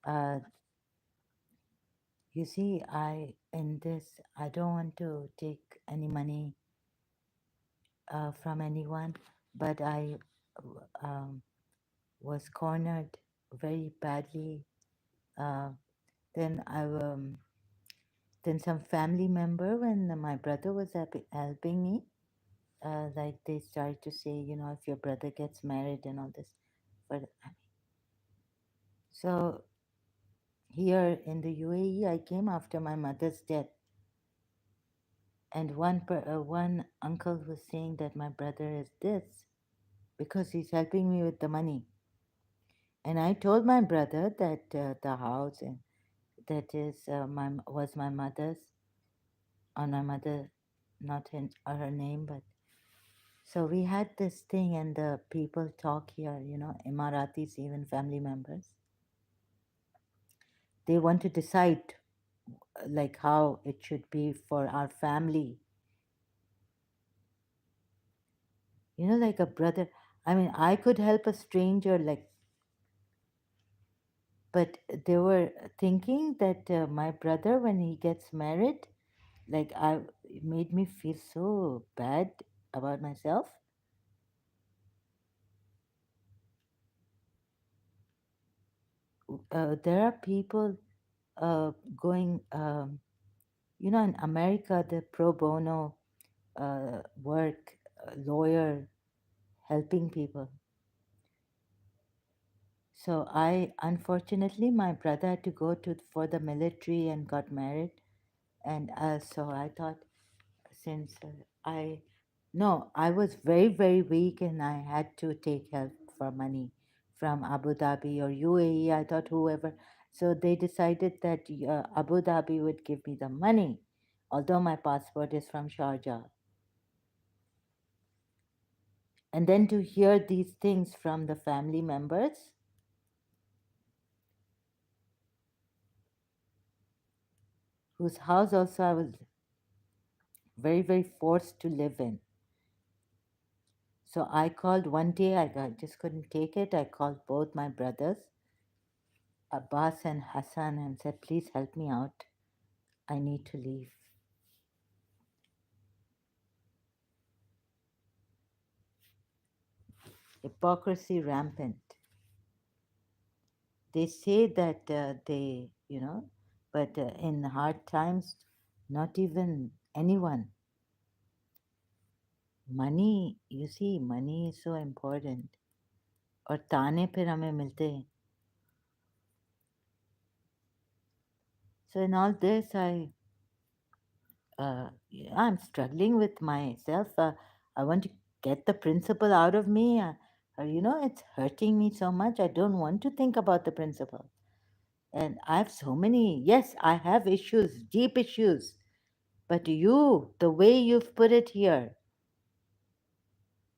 Uh, you see, I don't want to take any money from anyone, but I was cornered very badly. Uh, then then some family member, when my brother was helping me, like they started to say, if your brother gets married and all this. But so here in the UAE, I came after my mother's death, and one uncle was saying that my brother is this because he's helping me with the money. And I told my brother that the house and that is was my mother's, on my mother, not in her name, but so we had this thing, and the people talk here, Emiratis, even family members, they want to decide like how it should be for our family, like a brother. I mean, I could help a stranger, like, but they were thinking that my brother, when he gets married, like, it made me feel so bad about myself. There are people going, in America, the pro bono work, lawyer, helping people. So unfortunately, my brother had to go for the military and got married, and so I thought, since no, I was very very weak, and I had to take help for money from Abu Dhabi or UAE. I thought whoever, so they decided that Abu Dhabi would give me the money, although my passport is from Sharjah. And then to hear these things from the family members, whose house also I was very, very forced to live in. So I called one day, just couldn't take it. I called both my brothers, Abbas and Hassan, and said, please help me out. I need to leave. Hypocrisy rampant. They say that but in hard times, not even anyone. Money, you see, money is so important. और ताने फिर हमें मिलते हैं. So in all this, I'm struggling with myself. I want to get the principle out of me. It's hurting me so much. I don't want to think about the principle. And I have so many, yes, I have issues, deep issues. But you, the way you've put it here,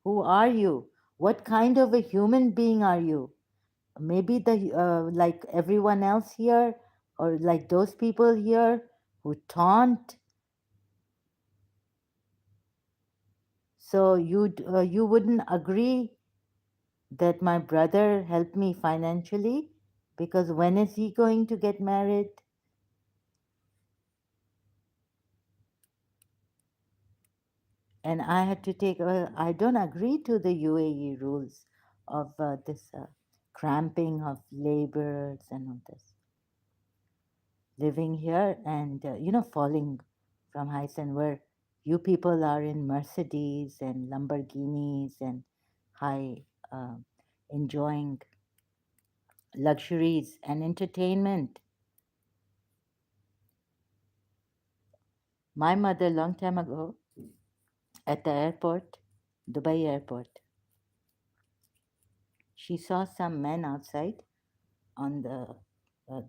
who are you? What kind of a human being are you? Maybe like everyone else here, or like those people here who taunt. So you wouldn't agree that my brother helped me financially, because when is he going to get married? And I had to take. I don't agree to the UAE rules of this cramping of laborers and all this. Living here and falling from heights, and where you people are in Mercedes and Lamborghinis and high, uh, enjoying luxuries and entertainment. My mother, long time ago, at the airport, Dubai airport, she saw some men outside on the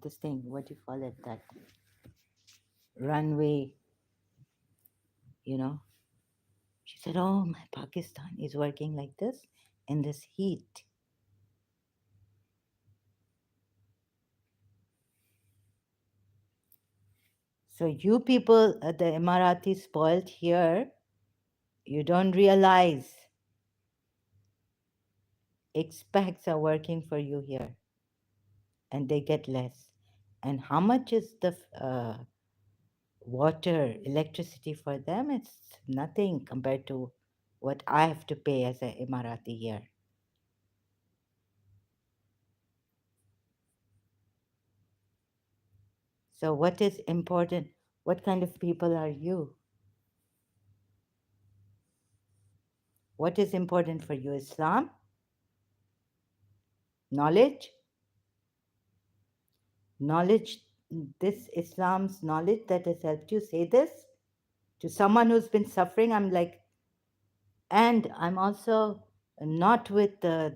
this thing. What do you call it? That runway. You know. She said, "Oh, my Pakistan is working like this in this heat." So you people, the Emiratis, spoiled here. You don't realize expats are working for you here, and they get less. And how much is the water, electricity for them? It's nothing compared to what I have to pay as an Emirati here. So, what is important? What kind of people are you? What is important for you? Islam? Knowledge? Knowledge, this Islam's knowledge that has helped you say this to someone who's been suffering? I'm like, and I'm also not with the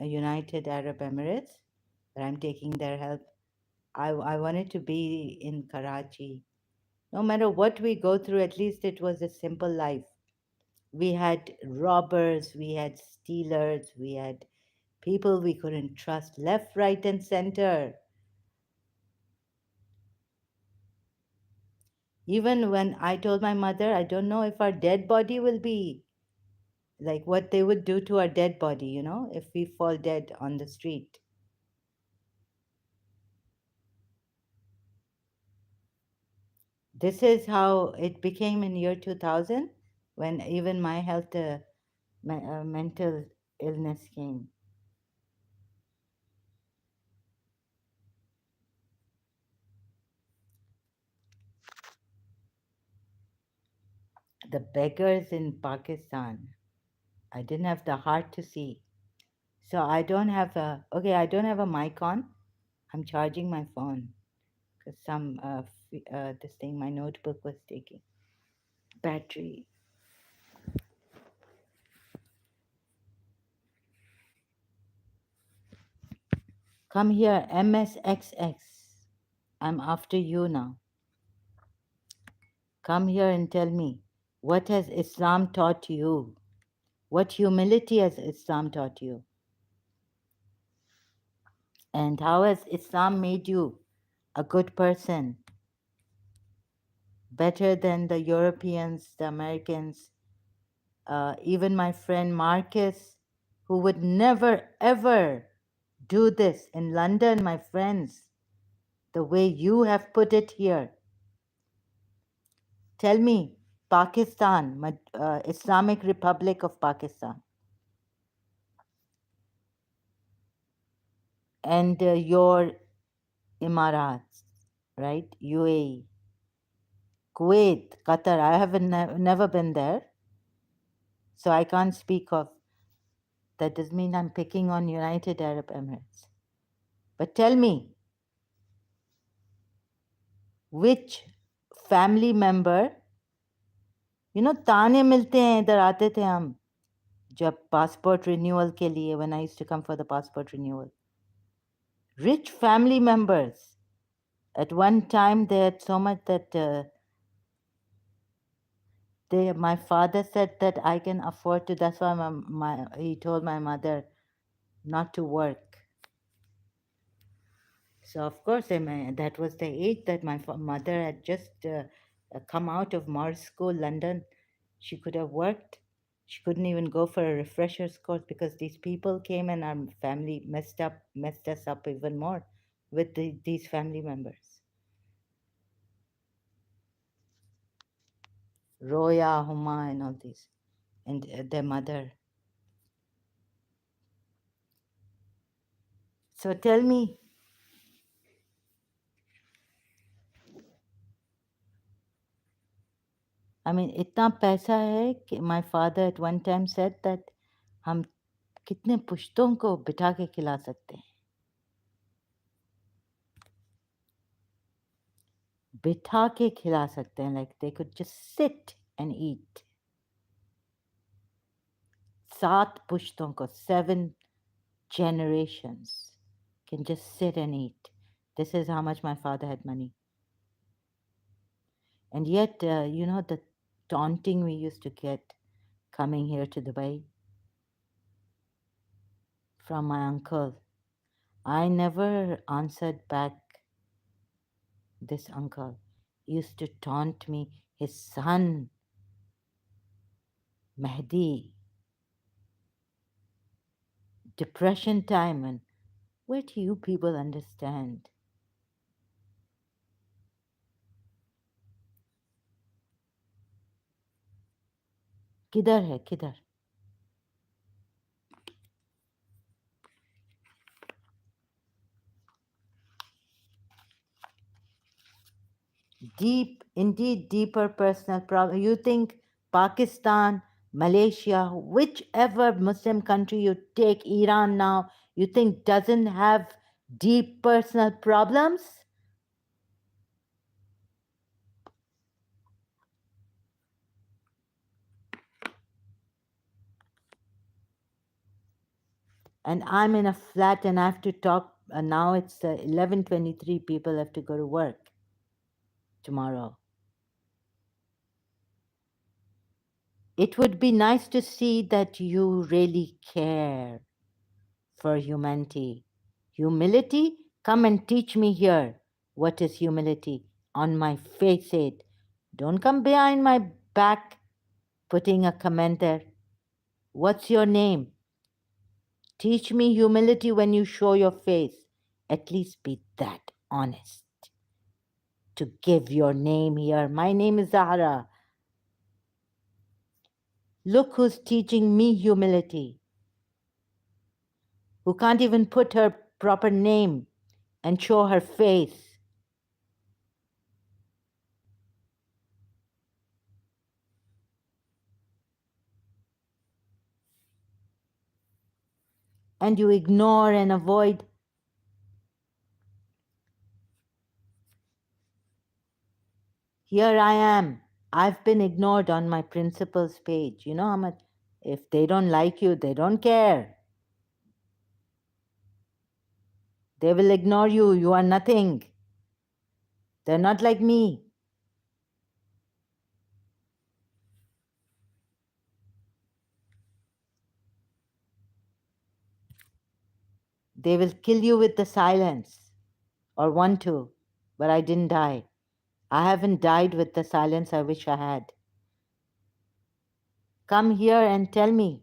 United Arab Emirates, that I'm taking their help. I wanted to be in Karachi. No matter what we go through, at least it was a simple life. We had robbers, we had stealers, we had people we couldn't trust left, right, and center. Even when I told my mother, I don't know if our dead body will be like what they would do to our dead body, if we fall dead on the street. This is how it became in year 2000 when even my health, mental illness came. The beggars in Pakistan, I didn't have the heart to see. So I don't have a mic on. I'm charging my phone because this thing, my notebook was taking battery. Come here, MSXX. I'm after you now. Come here and tell me, what has Islam taught you? What humility has Islam taught you? And how has Islam made you a good person, better than the Europeans, the Americans, even my friend Marcus, who would never ever do this in London, my friends, the way you have put it here. Tell me, Pakistan, Islamic Republic of Pakistan, and your Emirates, right? UAE, Kuwait, Qatar. I haven't never been there, so I can't speak of. That doesn't mean I'm picking on United Arab Emirates. But tell me, which family member, ताने मिलते हैं इधर आते थे हम जब passport renewal के लिए, when I used to come for the passport renewal. Rich family members. At one time, they had so much that my father said that I can afford to. That's why he told my mother not to work. So of course, that was the age that my mother had just come out of Mars School, London. She could have worked. She couldn't even go for a refresher's course because these people came and our family messed us up even more with these family members. Roya, Huma, and all these, and their mother. So tell me, I mean, इतना पैसा है कि my father at one time said that हम कितने पुश्तों को बिठा के खिला सकते हैं, बिठा के खिला सकते हैं, like they could just sit and eat. 7 पुश्तों को, 7 generations can just sit and eat. This is how much my father had money. And yet, the taunting we used to get coming here to Dubai from my uncle. I never answered back. This uncle used to taunt me, his son, Mehdi, depression time. And where do you people understand? किधर है किधर? Deep, indeed, deeper personal problem. You think Pakistan, Malaysia, whichever Muslim country you take, Iran now, you think doesn't have deep personal problems? And I'm in a flat and I have to talk. Now it's 11:23. People have to go to work tomorrow. It would be nice to see that you really care for humanity. Humility? Come and teach me here. What is humility? On my face it. Don't come behind my back putting a comment there. What's your name? Teach me humility when you show your face. At least be that honest to give your name here. My name is Zahra. Look who's teaching me humility, who can't even put her proper name and show her face. And you ignore and avoid. Here I am. I've been ignored on my principal's page. You know how much? If they don't like you, they don't care. They will ignore you. You are nothing. They're not like me. They will kill you with the silence, or want to, but I didn't die. I haven't died with the silence I wish I had. Come here and tell me,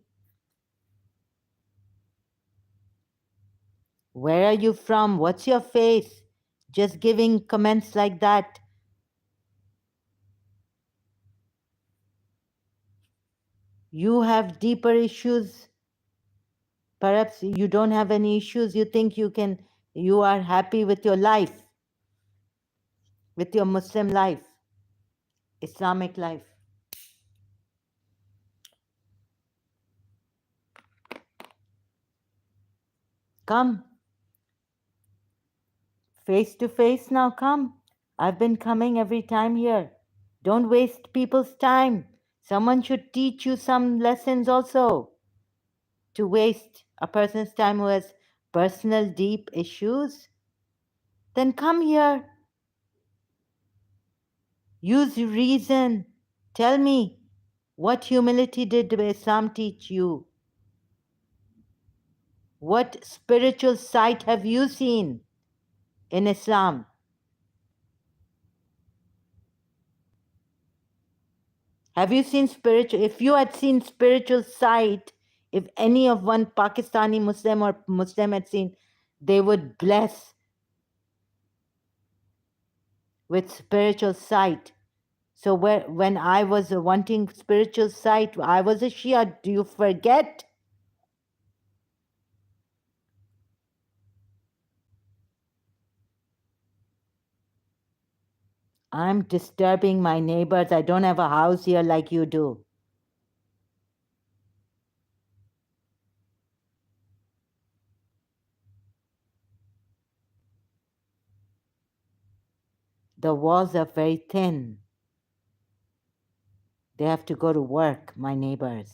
where are you from? What's your face? Just giving comments like that. You have deeper issues. Perhaps you don't have any issues. You think you are happy with your life, with your Muslim life, Islamic life. Come, face to face now, come. I've been coming every time here. Don't waste people's time. Someone should teach you some lessons also. To waste a person's time who has personal deep issues, then come here. Use reason. Tell me, what humility did Islam teach you? What spiritual sight have you seen in Islam? Have you seen spiritual? If you had seen spiritual sight, if any of one Pakistani Muslim or Muslim had seen, they would bless with spiritual sight. So when I was wanting spiritual sight, I was a Shia. Do you forget? I'm disturbing my neighbors. I don't have a house here like you do. The walls are very thin. They have to go to work, my neighbors.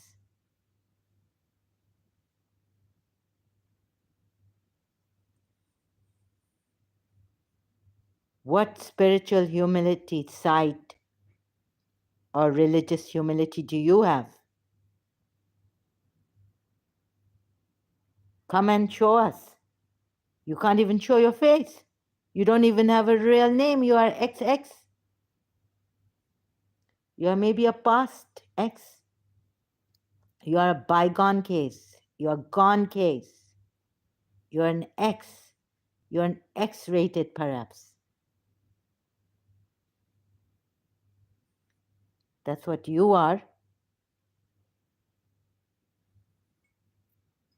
What spiritual humility, sight, or religious humility do you have? Come and show us. You can't even show your face. You don't even have a real name. You are XX. You are maybe a past X. You are a bygone case. You are a gone case. You are an X. You are an X rated, perhaps. That's what you are.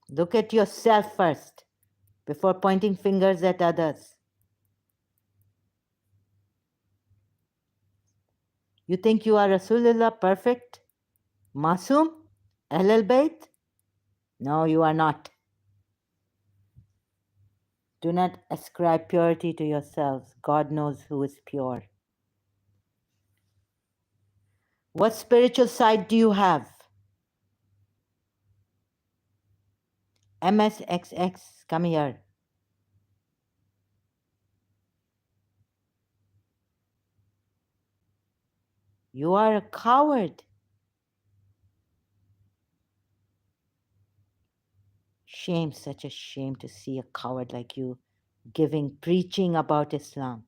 Look at yourself first before pointing fingers at others. You think you are Rasulullah perfect? Masum? Ahlul Bayt? No, you are not. Do not ascribe purity to yourselves. God knows who is pure. What spiritual side do you have? MSXX, come here. You are a coward. Shame, such a shame to see a coward like you preaching about Islam.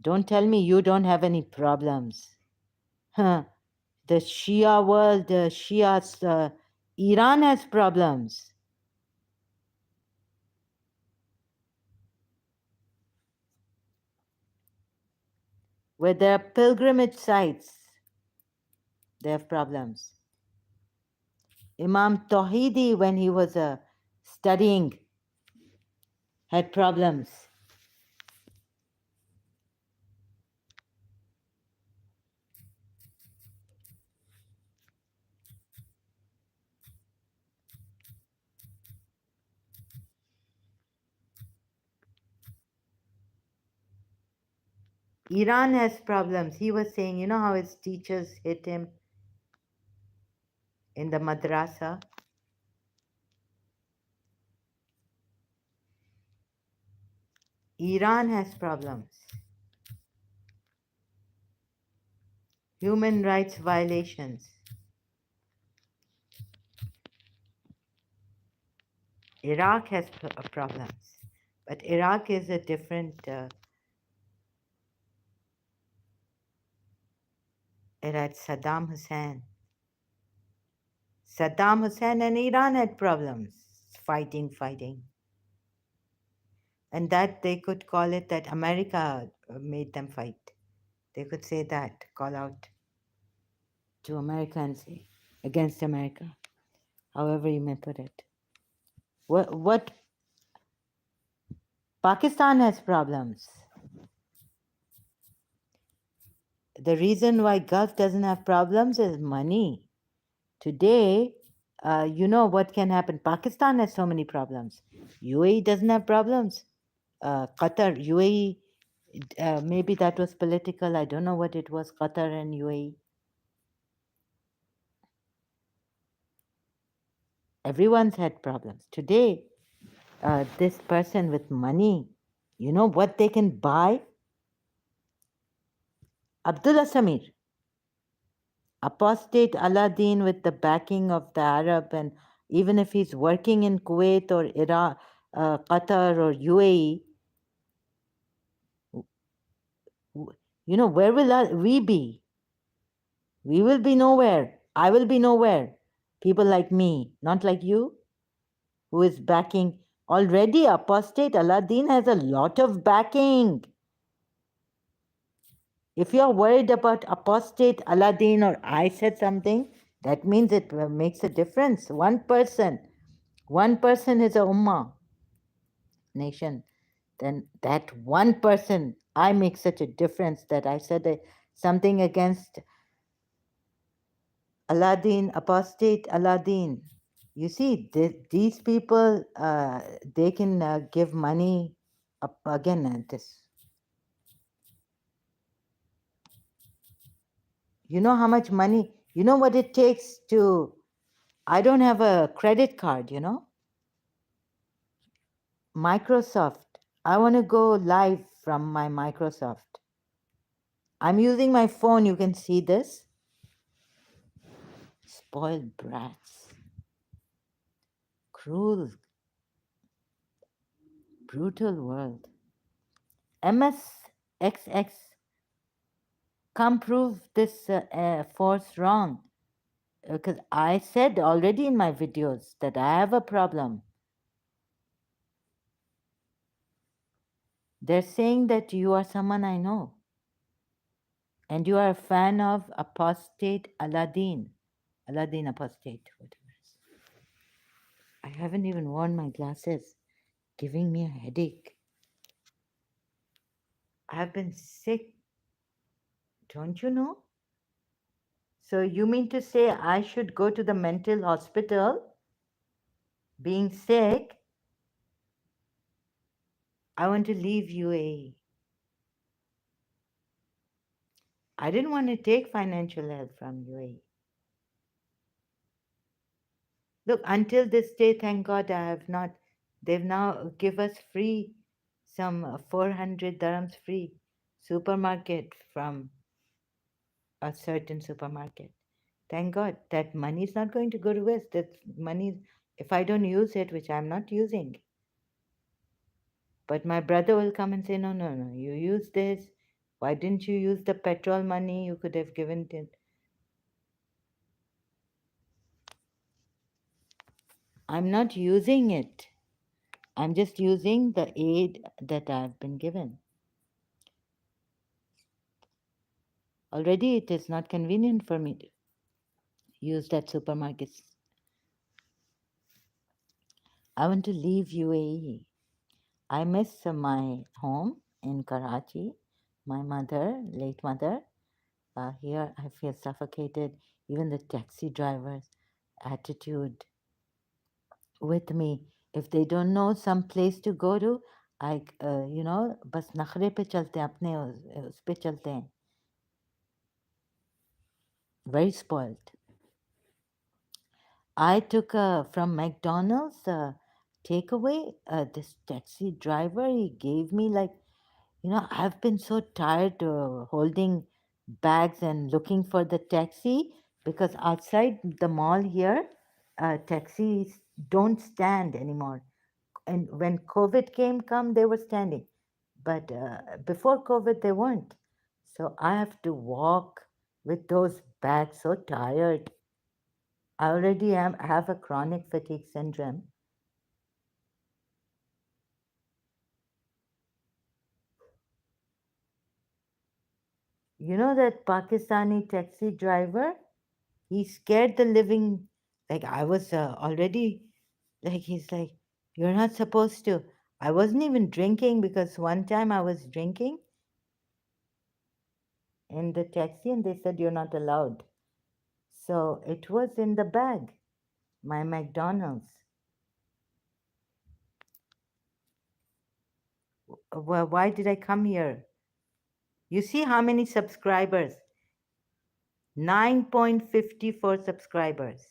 Don't tell me you don't have any problems. Huh. The Shia world, the Shias, Iran has problems. Where there are pilgrimage sites, they have problems. Imam Tawhidi, when he was studying, had problems. Iran has problems. He was saying, you know how his teachers hit him in the madrasa? Iran has problems. Human rights violations. Iraq has problems. But Iraq is a different. It had Saddam Hussein. Saddam Hussein and Iran had problems. Fighting. And that they could call it that America made them fight. They could say that, call out to America and say, against America, however you may put it. What Pakistan has problems. The reason why Gulf doesn't have problems is money. Today, you know what can happen. Pakistan has so many problems. UAE doesn't have problems. Qatar, UAE, maybe that was political. I don't know what it was, Qatar and UAE. Everyone's had problems. Today, this person with money, you know what they can buy? Abdullah Samir, apostate Aladdin with the backing of the Arab, and even if he's working in Kuwait or Iraq, Qatar or UAE, you know, where will we be? We will be nowhere. I will be nowhere. People like me, not like you, who is backing. Already apostate Aladdin has a lot of backing. If you're worried about apostate Aladdin or I said something, that means it makes a difference. One person is a ummah, nation. Then that one person, I make such a difference that I said something against Aladdin, apostate Aladdin. You see, these people, they can give money up again. This, you know how much money, you know what it takes to. I don't have a credit card, you know. Microsoft. I want to go live from my Microsoft. I'm using my phone. You can see this. Spoiled brats. Cruel, brutal world. MSXX, come prove this force wrong. Because I said already in my videos that I have a problem. They're saying that you are someone I know. And you are a fan of Apostate Aladdin. Aladdin Apostate, whatever. I haven't even worn my glasses, giving me a headache. I've been sick, don't you know? So you mean to say I should go to the mental hospital being sick? I want to leave UAE. I didn't want to take financial help from UAE. Look, until this day, thank God I have not. They've now give us free some 400 dirhams free supermarket from a certain supermarket. Thank God that money is not going to go to waste. That money, if I don't use it, which I'm not using, but my brother will come and say, no, no, no, you use this. Why didn't you use the petrol money? You could have given it. I'm not using it. I'm just using the aid that I've been given. Already it is not convenient for me to use that supermarket. I want to leave UAE. I miss my home in Karachi, my mother, late mother. Here I feel suffocated. Even the taxi driver's attitude with me. If they don't know some place to go to, बस नखरे पे चलते हैं अपने उस पे चलते हैं. Very spoiled. I took from McDonald's takeaway. This taxi driver, he gave me like, I've been so tired holding bags and looking for the taxi because outside the mall here, taxis don't stand anymore. And when COVID come, they were standing. But before COVID, they weren't. So I have to walk with those bags, so tired. I already have a chronic fatigue syndrome. You know that Pakistani taxi driver? He scared the living, like I was already, like he's like, you're not supposed to. I wasn't even drinking because one time I was drinking in the taxi and they said you're not allowed. So it was in the bag, my McDonald's. Well, why did I come here? You see how many subscribers? 9.54 subscribers.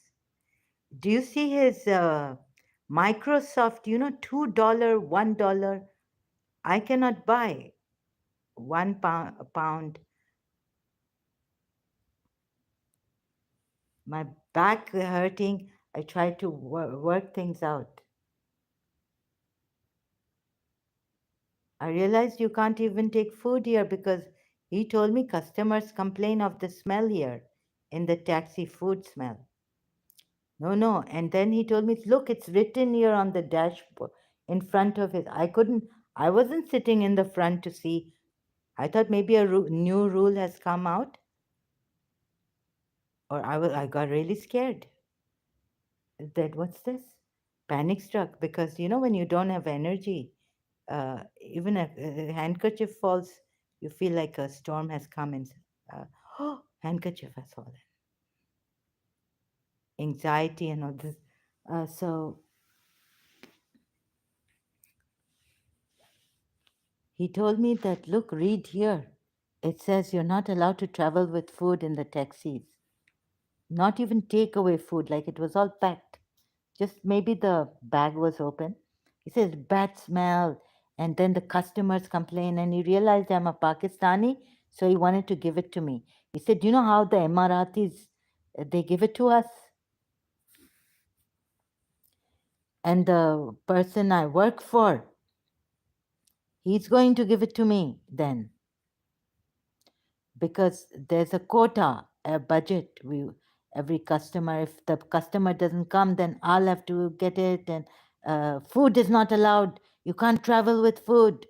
Do you see his Microsoft, $2, $1? I cannot buy £1. My back hurting. I try to work things out. I realized you can't even take food here because he told me customers complain of the smell here in the taxi food smell. No, no. And then he told me, look, it's written here on the dashboard in front of it. I wasn't sitting in the front to see. I thought maybe a new rule has come out, or I got really scared. That what's this? Panic struck because when you don't have energy, even a handkerchief falls, you feel like a storm has come and handkerchief has fallen. Anxiety and all this. So he told me that, look, read here. It says you're not allowed to travel with food in the taxis. Not even take away food, like it was all packed. Just maybe the bag was open. He says, bad smell. And then the customers complain, and he realized I'm a Pakistani, so he wanted to give it to me. He said, you know how the Emiratis, they give it to us? And the person I work for, he's going to give it to me then. Because there's a quota, a budget. Every customer, if the customer doesn't come, then I'll have to get it. And food is not allowed. You can't travel with food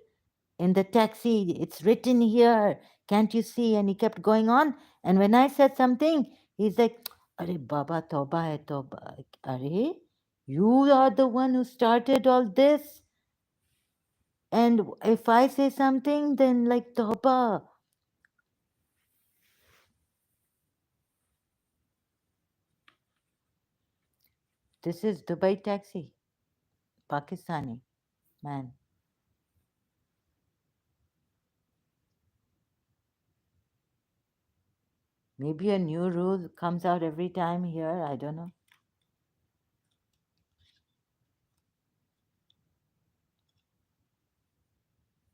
in the taxi. It's written here. Can't you see? And he kept going on. And when I said something, he's like, Are Baba, Toba hai Toba. Are you are the one who started all this. And if I say something, then like Toba. This is Dubai taxi, Pakistani man. Maybe a new rule comes out every time here. I don't know.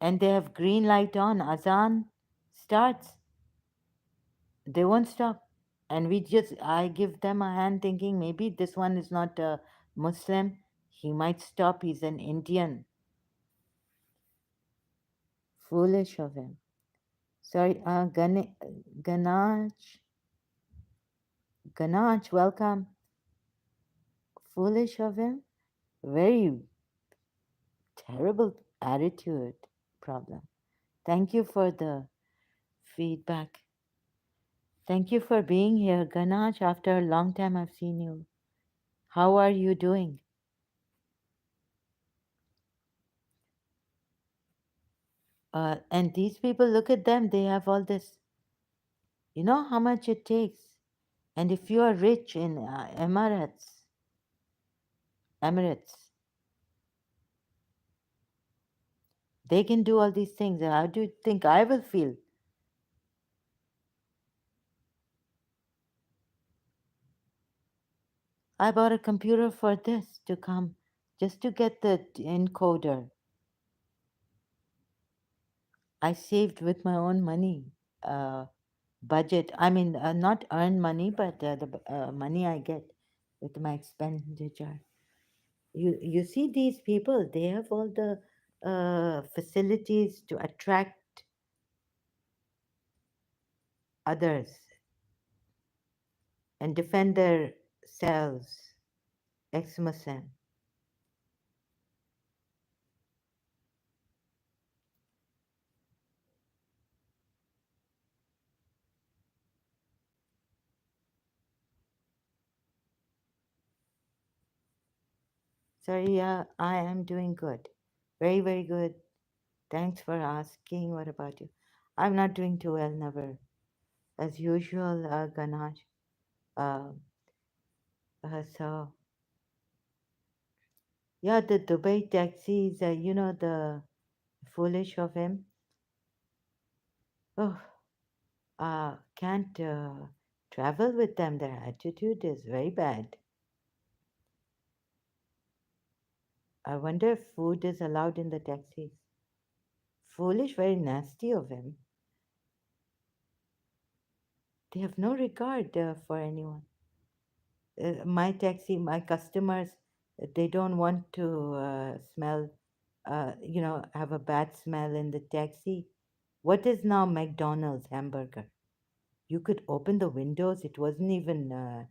And they have green light on. Azan starts. They won't stop. And I give them a hand thinking maybe this one is not a Muslim. He might stop. He's an Indian. Foolish of him. Sorry, Ganache. Ganache, welcome. Foolish of him. Very terrible attitude problem. Thank you for the feedback. Thank you for being here, Ganache. After a long time, I've seen you. How are you doing? And these people, look at them. They have all this. You know how much it takes. And if you are rich in Emirates, they can do all these things. How do you think I will feel? I bought a computer for this to come, just to get the encoder. I saved with my own money. Budget. I mean, not earn money, but the money I get with my expenditure. You see these people, they have all the facilities to attract others and defend their selves. Ex-Muslim. Sorry, I am doing good. Very, very good. Thanks for asking. What about you? I'm not doing too well, never. As usual, Ganache. Uh, so, yeah, the Dubai taxis, the foolish of him. Oh, can't travel with them. Their attitude is very bad. I wonder if food is allowed in the taxis. Foolish, very nasty of him. They have no regard for anyone. My taxi, my customers, they don't want to smell, have a bad smell in the taxi. What is now McDonald's hamburger? You could open the windows. It wasn't even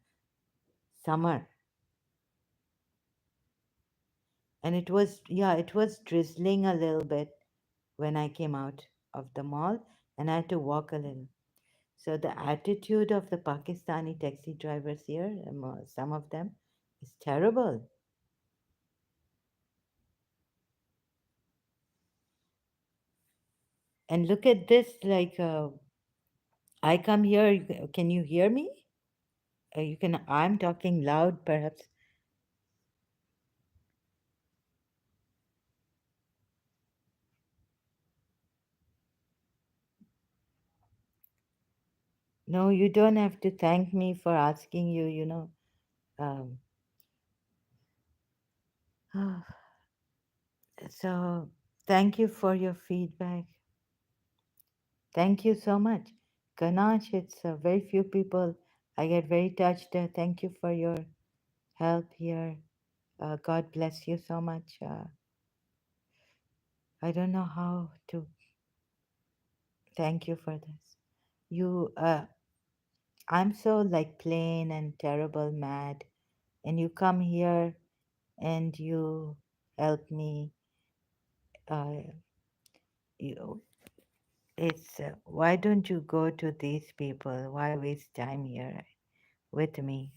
summer. And it was drizzling a little bit when I came out of the mall and I had to walk a little. So the attitude of the Pakistani taxi drivers here, some of them, is terrible. And look at this, like I come here. Can you hear me? You can. I'm talking loud, perhaps. No, you don't have to thank me for asking you. Um, so thank you for your feedback. Thank you so much, Ganache. It's very few people. I get very touched. Thank you for your help here. God bless you so much. I don't know how to thank you for this. You, I'm so like plain and terrible mad, and you come here and you help me. Uh, you, It's why don't you go to these people? Why waste time here with me?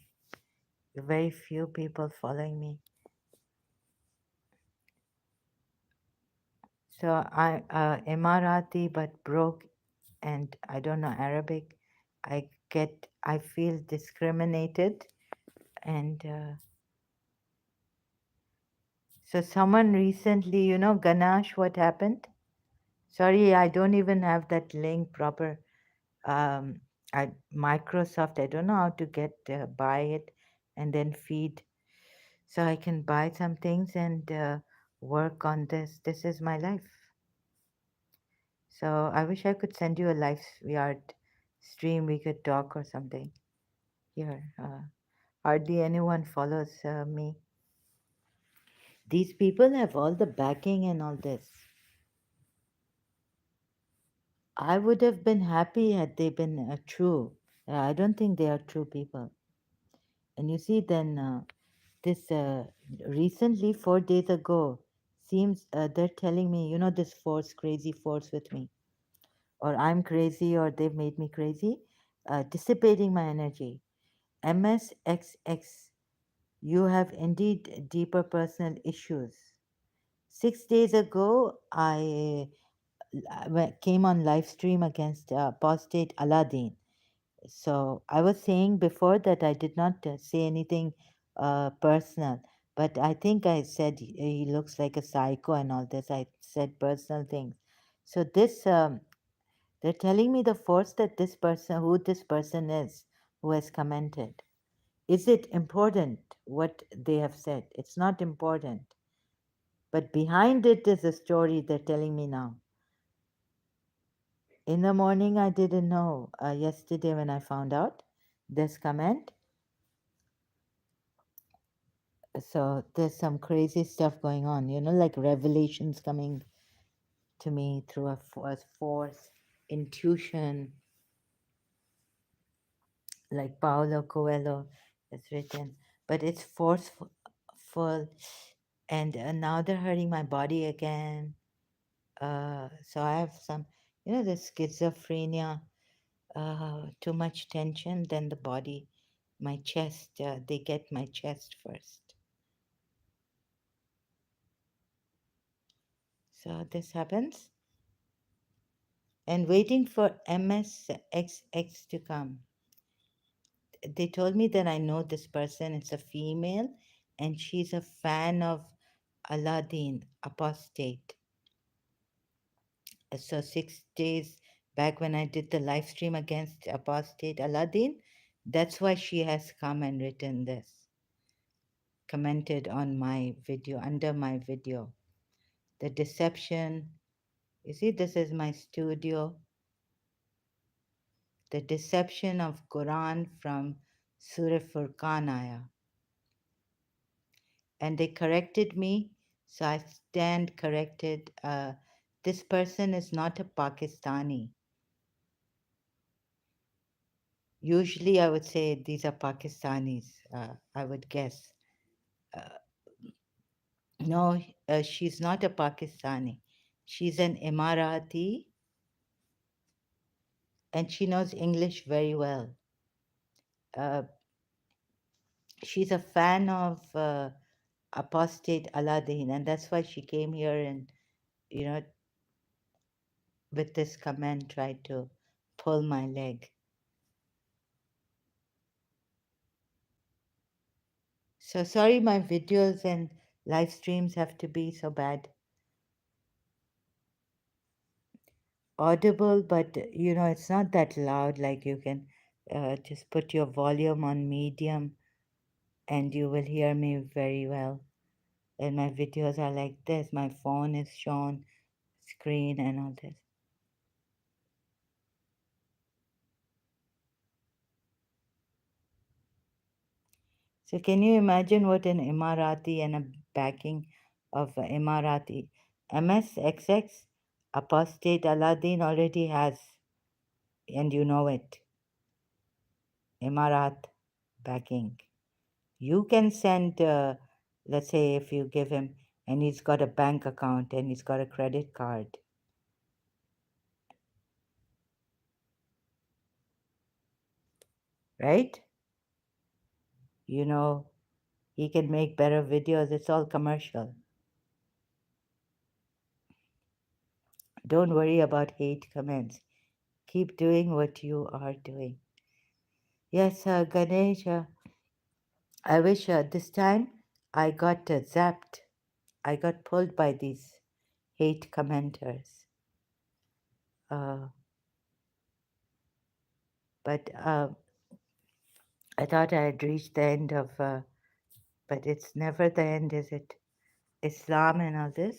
Very few people following me. So I Emirati but broke, and I don't know Arabic. I feel discriminated, and so someone recently, Ganache, what happened? Sorry, I don't even have that link proper. Um, Microsoft, I don't know how to get buy it and then feed, so I can buy some things and work on this. This is my life. So I wish I could send you a live yard stream. We could talk or something here. Hardly anyone follows me. These people have all the backing and all this. I would have been happy had they been true. I don't think they are true people. And you see, then this recently, 4 days ago, seems they're telling me, this force, crazy force with me, or I'm crazy, or they've made me crazy, dissipating my energy. MSXX, you have indeed deeper personal issues. 6 days ago, came on live stream against apostate Aladdin. So I was saying before that I did not say anything personal, but I think I said he looks like a psycho and all this. I said personal things. So they're telling me the force that this person, who this person is, who has commented. Is it important what they have said? It's not important. But behind it is a story they're telling me now. In the morning, I didn't know. Yesterday, when I found out this comment, so there's some crazy stuff going on, like revelations coming to me through a force, intuition, like Paulo Coelho has written. But it's forceful, and now they're hurting my body again. So I have some, the schizophrenia, too much tension, then the body, my chest, they get my chest first. So this happens. And waiting for MSXX to come. They told me that I know this person, it's a female, and she's a fan of Aladdin, apostate. So 6 days back when I did the live stream against apostate Aladdin, that's why she has come and written this, commented on my video, under my video. The deception, you see, this is my studio. The deception of Quran from Surah Furqan ayah. And they corrected me, so I stand corrected. This person is not a Pakistani. Usually, I would say these are Pakistanis, I would guess. Uh, no, she's not a Pakistani. She's an Emirati, and she knows English very well. Uh, she's a fan of apostate Aladdin, and that's why she came here and, you know, with this comment tried to pull my leg. So sorry my videos and live streams have to be so bad. Audible, but it's not that loud. Like you can just put your volume on medium and you will hear me very well. And my videos are like this. My phone is shown, screen, and all this. So can you imagine what an Emirati and a backing of Emirati MSXX apostate Aladdin already has, and you know it. Emirat backing. You can send, let's say, if you give him, and he's got a bank account and he's got a credit card. right? You know, he can make better videos. It's all commercial. Don't worry about hate comments. Keep doing what you are doing. Yes, Ganesh, I wish this time I got zapped. I got pulled by these hate commenters. Uh, but I thought I had reached the end of, but it's never the end, is it? Islam and all this?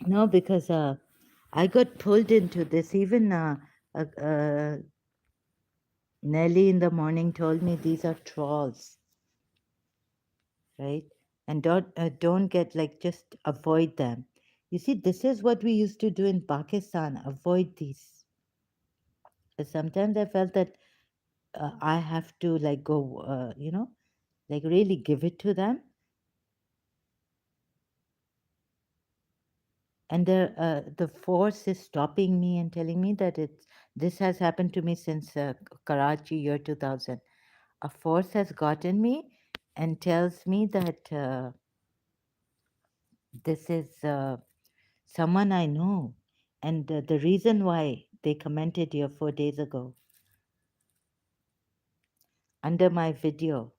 No, because I got pulled into this. Even Nelly in the morning told me these are trolls, right? And don't get like, just avoid them. You see, this is what we used to do in Pakistan. Avoid these. Sometimes I felt that I have to like go, like really give it to them. And the force is stopping me and telling me that this has happened to me since Karachi year 2000. A force has gotten me and tells me that this is someone I know, and the reason why they commented here 4 days ago under my video.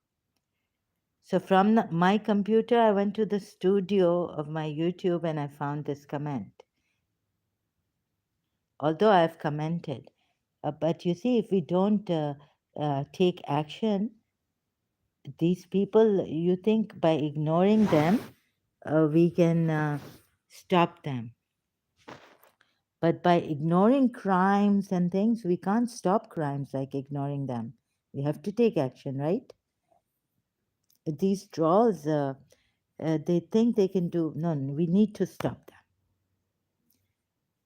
So from my computer, I went to the studio of my YouTube and I found this comment. Although I've commented, but you see, if we don't take action, these people, you think by ignoring them, we can stop them. But by ignoring crimes and things, we can't stop crimes like ignoring them. We have to take action, right? These trolls, they think they can do. No, no, we need to stop them.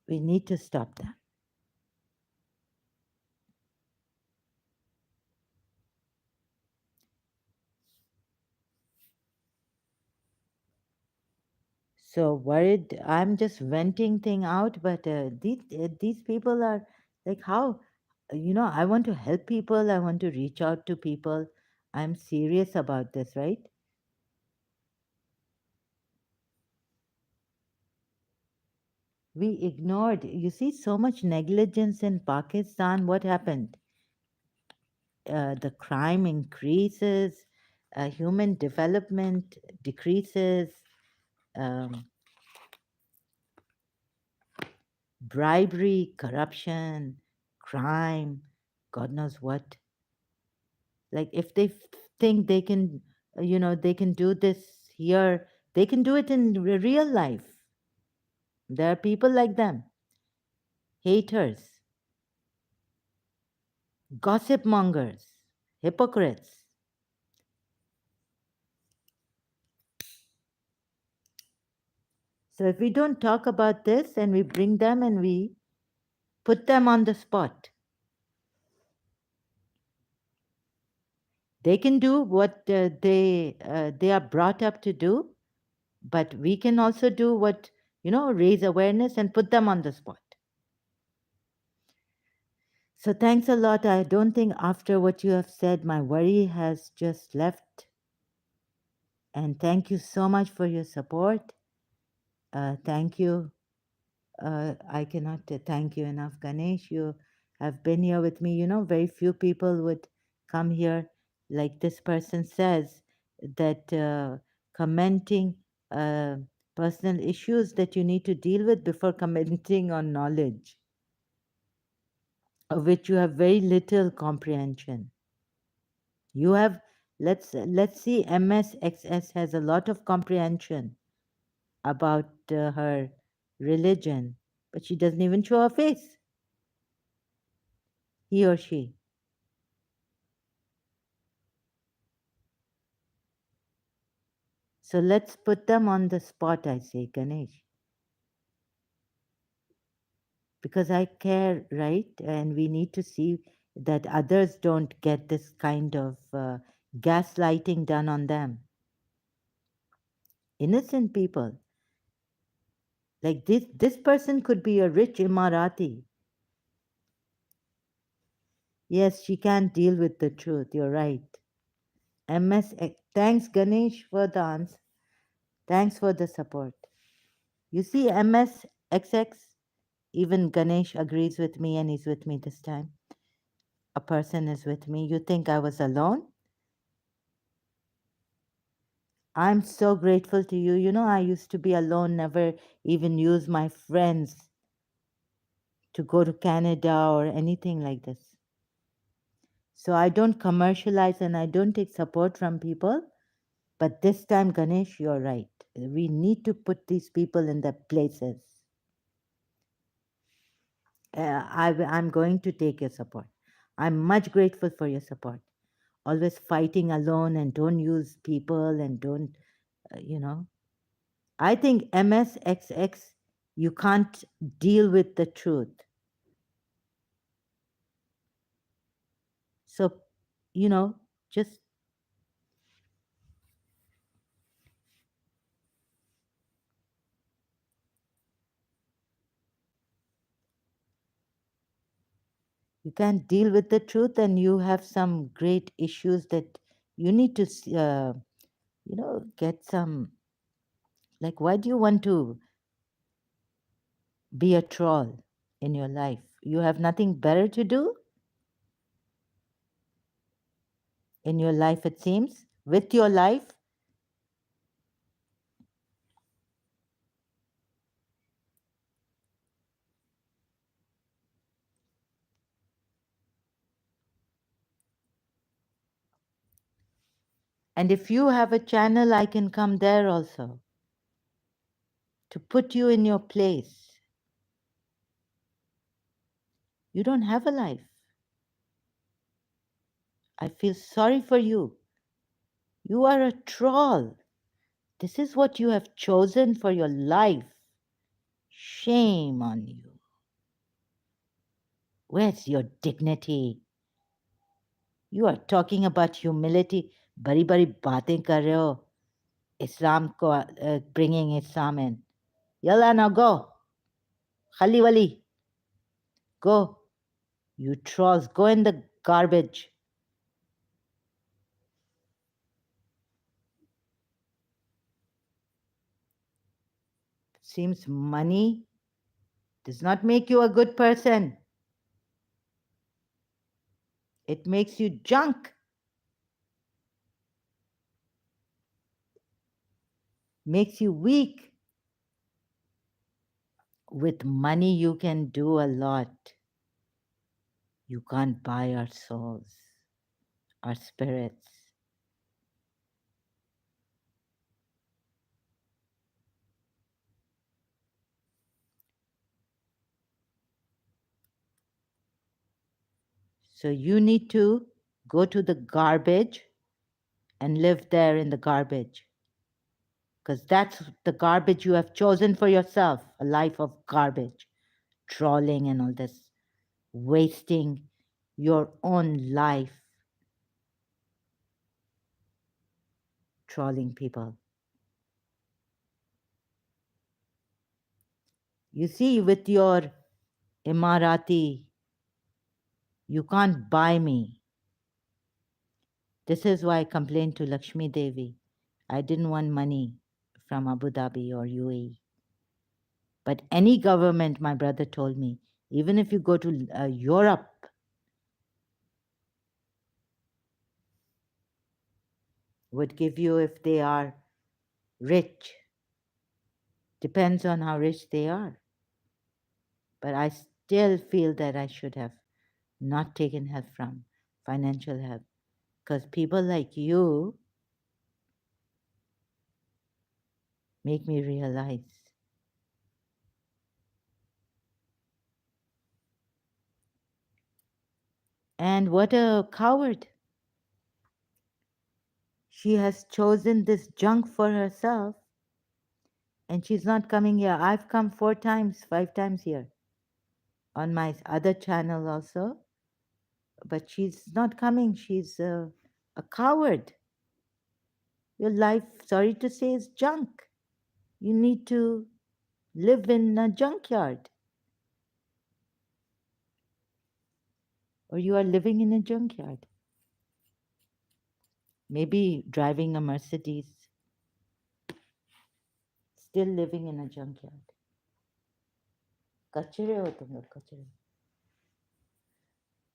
We need to stop them. So worried. I'm just venting thing out, but these people are like, how? I want to help people. I want to reach out to people. I'm serious about this, right? We ignored. You see, so much negligence in Pakistan. What happened? The crime increases, human development decreases, um, bribery, corruption, crime, God knows what. Like if they think they can, they can do this here, they can do it in real life. There are people like them, haters, gossip mongers, hypocrites. So if we don't talk about this and we bring them and we put them on the spot, they can do what they are brought up to do, but we can also do what, raise awareness and put them on the spot. So thanks a lot. I don't think after what you have said, my worry has just left. And thank you so much for your support. Thank you. I cannot thank you enough, Ganesh. You have been here with me. Very few people would come here, like this person says, that commenting uh, personal issues that you need to deal with before commenting on knowledge, of which you have very little comprehension. You have, let's see, MSXS has a lot of comprehension about her religion, but she doesn't even show her face, he or she. So let's put them on the spot, I say, Ganesh, because I care, right? And we need to see that others don't get this kind of gaslighting done on them. Innocent people. Like this person could be a rich Emirati. Yes, she can't deal with the truth. You're right. Thanks, Ganesh, for the answer. Thanks for the support. You see, MSXX, even Ganesh agrees with me and he's with me this time. A person is with me. You think I was alone? I'm so grateful to you. You know, I used to be alone, never even use my friends to go to Canada or anything like this. So I don't commercialize and I don't take support from people. But this time, Ganesh, you're right. We need to put these people in their places. I'm going to take your support. I'm much grateful for your support. Always fighting alone and don't use people and don't, you know. I think MSXX, you can't deal with the truth. So, you know, just you can't deal with the truth and you have some great issues that you need to, get some, like, why do you want to be a troll in your life? You have nothing better to do in your life, it seems, with your life. And if you have a channel, I can come there also to put you in your place. You don't have a life. I feel sorry for you. You are a troll. This is what you have chosen for your life. Shame on you. Where's your dignity? You are talking about humility. बड़ी बड़ी बातें कर रहे हो. Islam को bringing Islam in. Yalla now go. Khali wali. Go. You trolls. Go in the garbage. Seems money does not make you a good person. It makes you junk. Makes you weak. With money, you can do a lot. You can't buy our souls, our spirits. So you need to go to the garbage and live there in the garbage. Because that's the garbage you have chosen for yourself, a life of garbage, trolling and all this, wasting your own life trolling people. You see, with your Emirati, you can't buy me. This is why I complained to Lakshmi Devi. I didn't want money from Abu Dhabi or UAE. But any government, my brother told me, even if you go to Europe, would give you if they are rich. Depends on how rich they are. But I still feel that I should have not taken help from financial help. Because people like you make me realize. And what a coward. She has chosen this junk for herself and she's not coming here. I've come 4 times, 5 times here on my other channel also, but she's not coming. She's a coward. Your life, sorry to say, is junk. You need to live in a junkyard. Or you are living in a junkyard, maybe driving a Mercedes, still living in a junkyard. कचरे हो तुम लोग कचरे.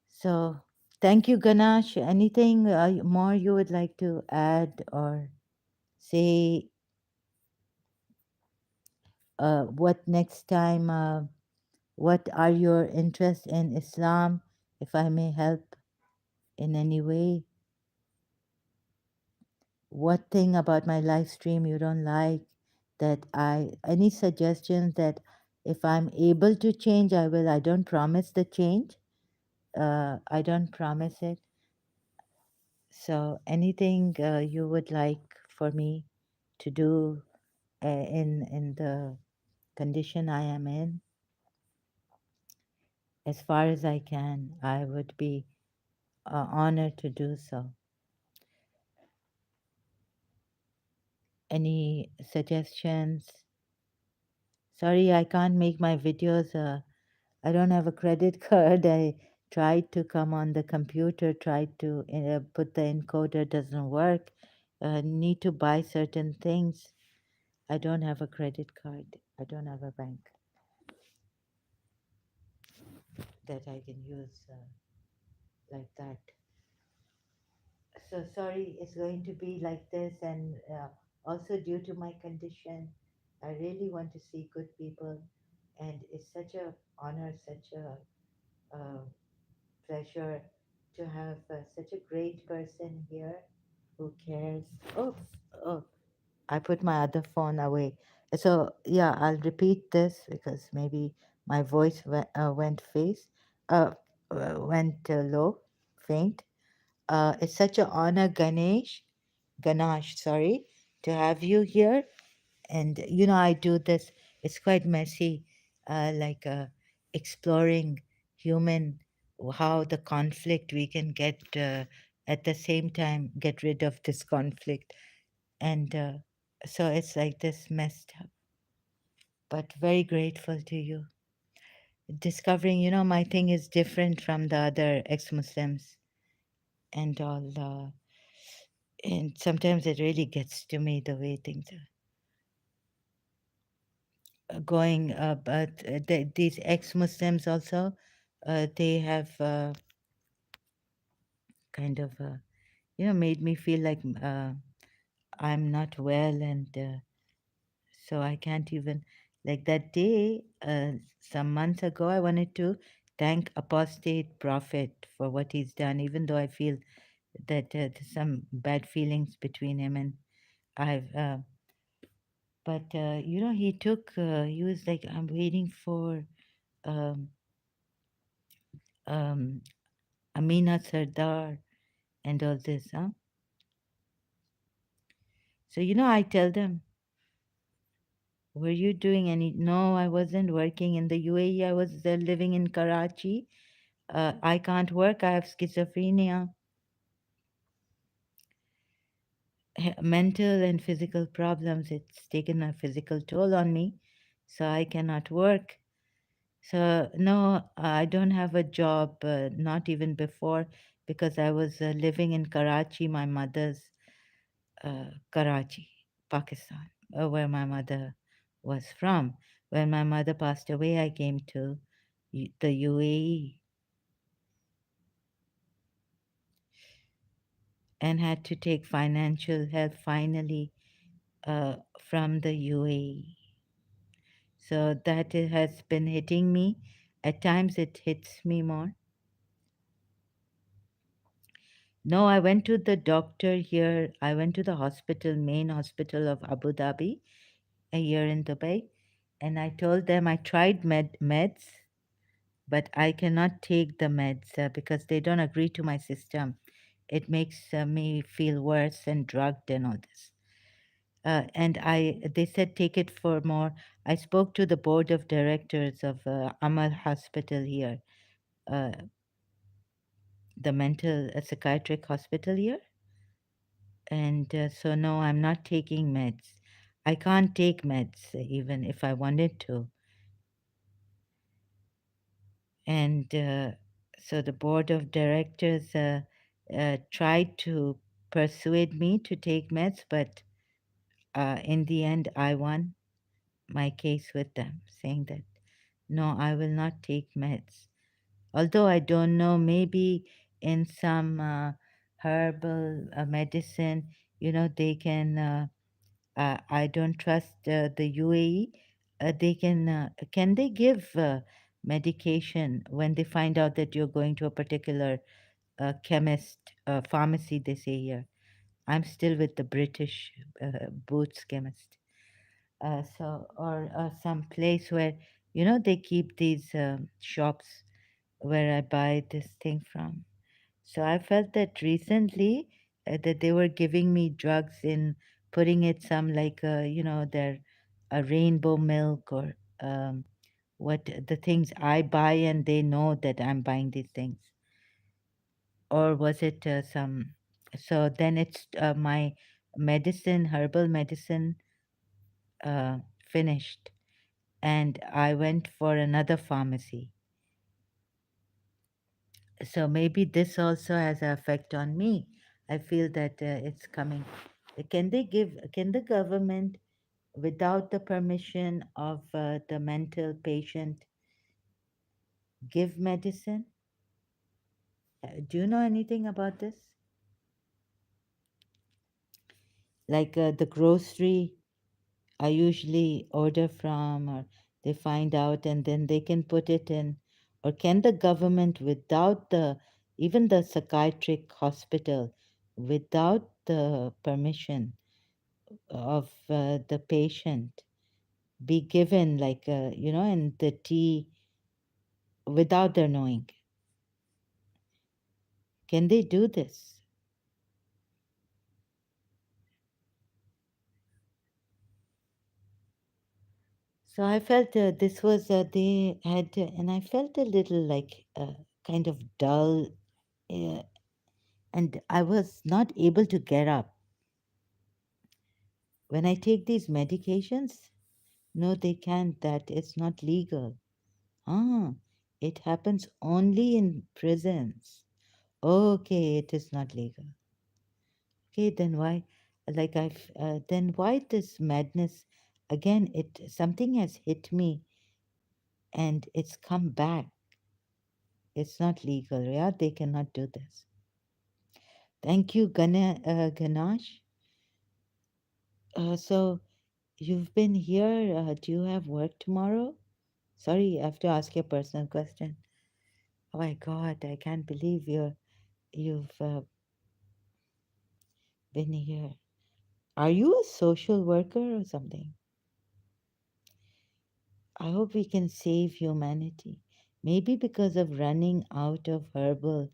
So, thank you, Ganache. Anything more you would like to add or say? What next time? What are your interests in Islam? If I may help in any way. What thing about my live stream you don't like? That any suggestions that if I'm able to change, I will. I don't promise the change. I don't promise it. So anything you would like for me to do in the condition I am in, as far as I can, I would be honored to do so. Any suggestions? Sorry, I can't make my videos. I don't have a credit card. I tried to come on the computer, tried to put the encoder, doesn't work. Need to buy certain things. I don't have a credit card. I don't have a bank that I can use like that. So sorry, it's going to be like this, and also due to my condition, I really want to see good people, and it's such a honor, such a pleasure to have such a great person here who cares. Oh, oh, I put my other phone away. So yeah, I'll repeat this because maybe my voice uh, went low, faint. It's such an honor, Ganache, sorry, to have you here. And I do this. It's quite messy, like exploring human how the conflict we can get at the same time get rid of this conflict, and so it's like this messed up. But very grateful to you. Discovering, my thing is different from the other ex-Muslims and all. And sometimes it really gets to me the way things are going. But these ex-Muslims also, they have kind of, made me feel like I'm not well, and so I can't even. Like that day, some months ago, I wanted to thank apostate prophet for what he's done, even though I feel that there's some bad feelings between him and I've. But he took. He was like, I'm waiting for um, um, Amina Sardar and all this, huh? So I tell them, were you doing any? No, I wasn't working in the UAE. I was living in Karachi. I can't work. I have schizophrenia, mental and physical problems. It's taken a physical toll on me, so I cannot work. So, no, I don't have a job, not even before, because I was living in Karachi, my mother's Karachi, Pakistan, where my mother was from. When my mother passed away, I came to the UAE and had to take financial help finally from the UAE. So that it has been hitting me. At times it hits me more. No, I went to the doctor here. I went to the hospital, main hospital of Abu Dhabi, a year in Dubai, and I told them I tried meds, but I cannot take the meds because they don't agree to my system. It makes me feel worse and drugged and all this. And they said take it for more. I spoke to the board of directors of Amal Hospital here, uh, the mental psychiatric hospital here, and so no, I'm not taking meds. I can't take meds even if I wanted to, and So the board of directors tried to persuade me to take meds, but in the end, I won my case with them, saying that no, I will not take meds. Although I don't know, maybe in some herbal medicine, they can. I don't trust the UAE. Can they give medication when they find out that you're going to a particular chemist pharmacy? They say here. I'm still with the British Boots chemist. Or some place where they keep these shops where I buy this thing from. So I felt that recently that they were giving me drugs in putting it some like their a rainbow milk or what the things I buy and they know that I'm buying these things. Or was it some? So then it's my medicine, herbal medicine, uh, finished, and I went for another pharmacy. So maybe this also has an effect on me. I feel that it's coming. Can the government, without the permission of the mental patient, give medicine? Do you know anything about this? Like the grocery I usually order from, or they find out and then they can put it in, or can the government, without the even the psychiatric hospital, without the permission of the patient, be given like in the tea without their knowing? Can they do this? So I felt this was they had, and I felt a little like kind of dull, uh, and I was not able to get up. When I take these medications, no, they can't. That it's not legal. Ah, it happens only in prisons. Okay, it is not legal. Okay, then why? Then why this madness? Again, it something has hit me, and it's come back. It's not legal. Yeah, they cannot do this. Thank you, Ganache. So you've been here. Do you have work tomorrow? Sorry, I have to ask you a personal question. Oh my God, I can't believe you've been here. Are you a social worker or something? I hope we can save humanity. Maybe because of running out of herbal.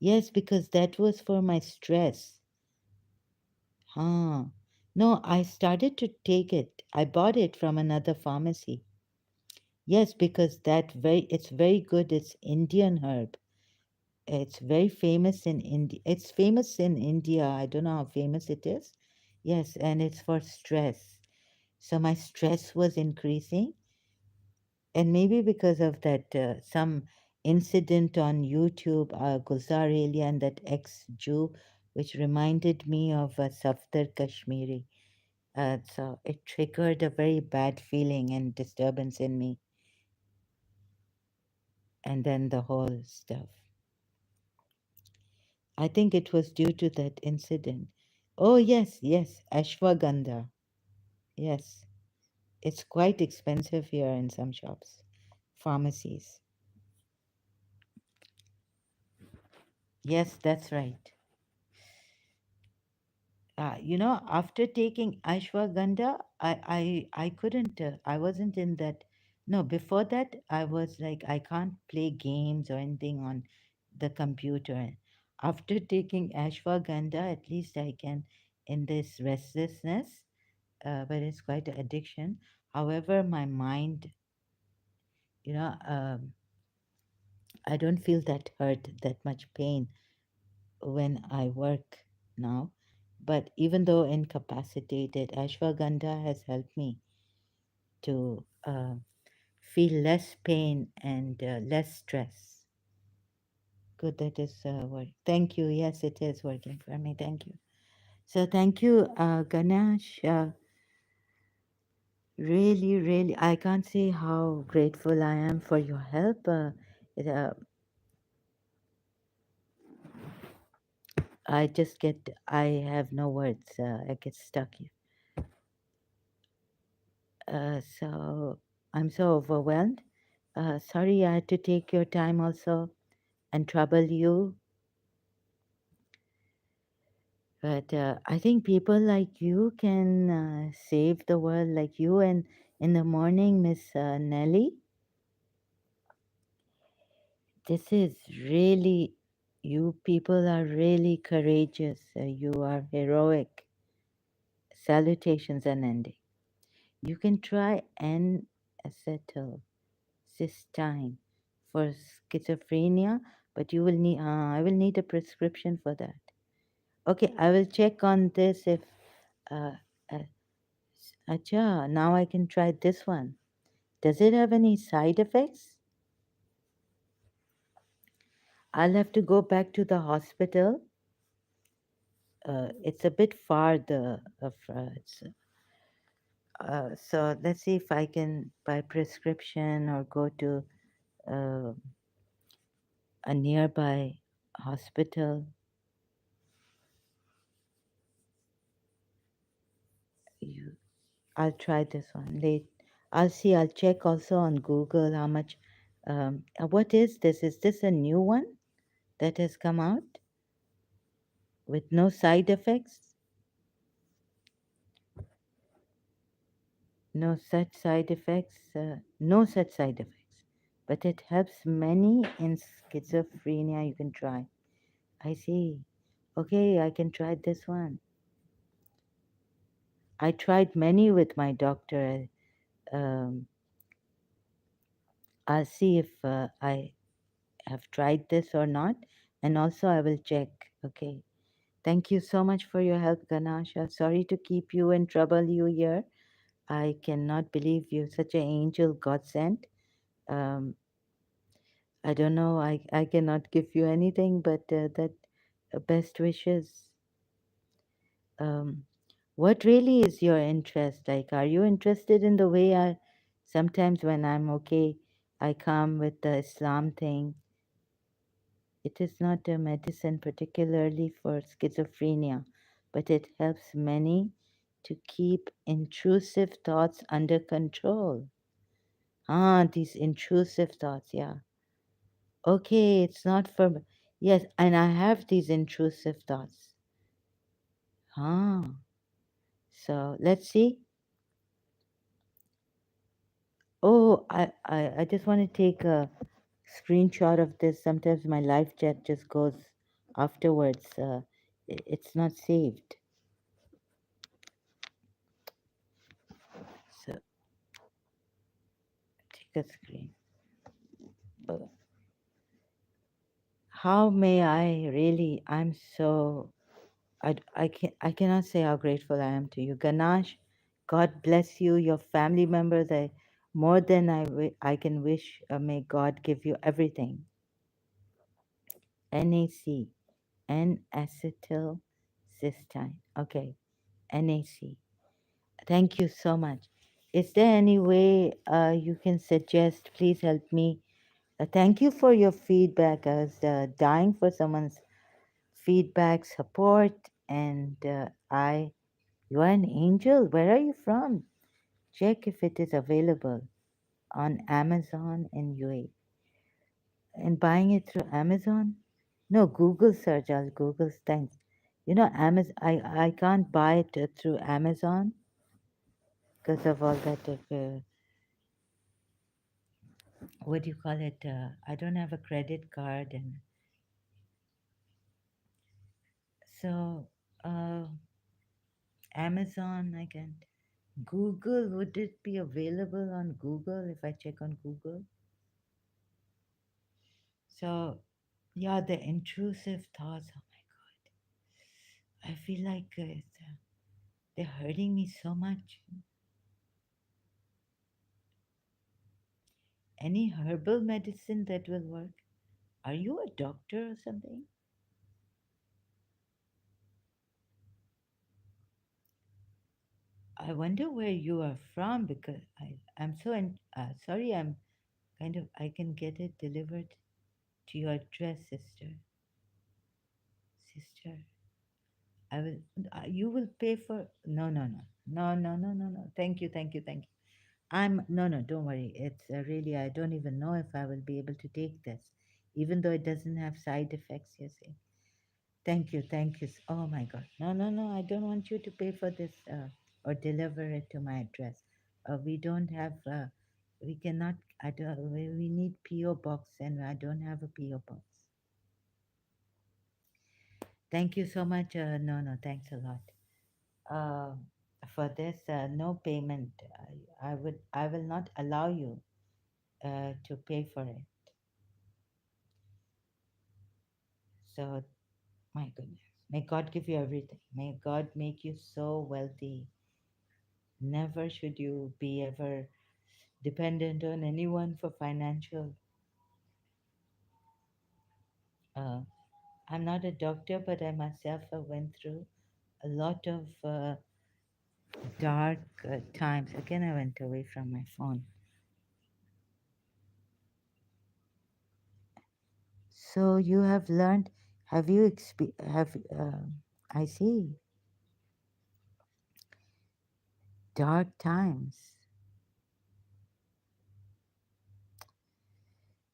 Yes, because that was for my stress. Huh. No, I started to take it. I bought it from another pharmacy. Yes, because it's very good. It's Indian herb. It's very famous in India. It's famous in India. I don't know how famous it is. Yes, and it's for stress. So my stress was increasing, and maybe because of that some incident on YouTube, Gulzar Elia and that ex-Jew, which reminded me of Safdar Kashmiri. So it triggered a very bad feeling and disturbance in me, and then the whole stuff. I think it was due to that incident. Oh, yes, yes, ashwagandha. Yes, it's quite expensive here in some shops, pharmacies. Yes, that's right. After taking ashwagandha, I couldn't, I wasn't in that. No, before that, I was like, I can't play games or anything on the computer. After taking ashwagandha, at least I can, in this restlessness, but it's quite an addiction. However, my mind, you know, um, I don't feel that hurt, that much pain when I work now. But even though incapacitated, ashwagandha has helped me to feel less pain and less stress. Good that is work. Thank you. Yes, it is working for me. Thank you. So thank you, Ganesh. Really, really, I can't say how grateful I am for your help. It, I have no words. I get stuck here. So I'm so overwhelmed. Sorry, I had to take your time also and trouble you. But I think people like you can save the world, like you. And in the morning, Miss Nelly, this is really, you people are really courageous. You are heroic. Salutations and ending. You can try N-acetylcysteine for schizophrenia, but you will need. I will need a prescription for that. Okay, I will check on this if. Uh, uh, Acha, now I can try this one. Does it have any side effects? I'll have to go back to the hospital. It's a bit far. So let's see if I can buy prescription or go to uh, a nearby hospital. You, I'll try this one late. I'll see. I'll check also on Google how much. What is this? Is this a new one that has come out with no side effects? No such side effects. No such side effects. But it helps many in schizophrenia. You can try. I see. Okay, I can try this one. I tried many with my doctor. Um, I'll see if I have tried this or not, and also I will check. Okay. Thank you so much for your help, Ganasha. Sorry to keep you and trouble you here. I cannot believe you're such an angel God sent. Um, I don't know. I cannot give you anything but that best wishes. Um, what really is your interest? Like, are you interested in the way I sometimes when I'm okay, I come with the Islam thing? It is not a medicine particularly for schizophrenia, but it helps many to keep intrusive thoughts under control. Ah, these intrusive thoughts, yeah. Okay, it's not for, yes, and I have these intrusive thoughts. Ah, so let's see. Oh, I just want to take a screenshot of this. Sometimes my live chat just goes afterwards. It's not saved. So take a screen. Uh, How may I really? I'm so I cannot say how grateful I am to you, Ganache. God bless you, your family members. More than I can wish. May God give you everything. NAC, N-acetylcysteine. Okay, NAC. Thank you so much. Is there any way you can suggest? Please help me. Thank you for your feedback. I was dying for someone's feedback, support, and you are an angel. Where are you from? Check if it is available on Amazon in UAE. And buying it through Amazon? No, Google search. I'll Google thanks. You know, Amazon. I can't buy it through Amazon because of all that. What do you call it? I don't have a credit card, and so uh, Amazon. I can. Google. Would it be available on Google if I check on Google? So, yeah, the intrusive thoughts. Oh my God, I feel like they're hurting me so much. Any herbal medicine that will work? Are you a doctor or something? I wonder where you are from because I'm so sorry. I'm kind of, I can get it delivered to your address, sister. Sister, I will, you will pay for, no, no, no, no, no, no, no, no. Thank you, thank you, thank you. No, no, don't worry. It's really, I don't even know if I will be able to take this, even though it doesn't have side effects, you see. Thank you, thank you. Oh my God. No, no, no, I don't want you to pay for this or deliver it to my address. We don't have, we cannot, I don't, we need P.O. box and I don't have a P.O. box. Thank you so much. No, no, thanks a lot. Uh, for this, no payment. I will not allow you to pay for it. So, my goodness. May God give you everything. May God make you so wealthy. Never should you be ever dependent on anyone for financial. Uh, I'm not a doctor, but I myself went through a lot of dark times. Again, I went away from my phone. So you have learned. Have you have? I see dark times.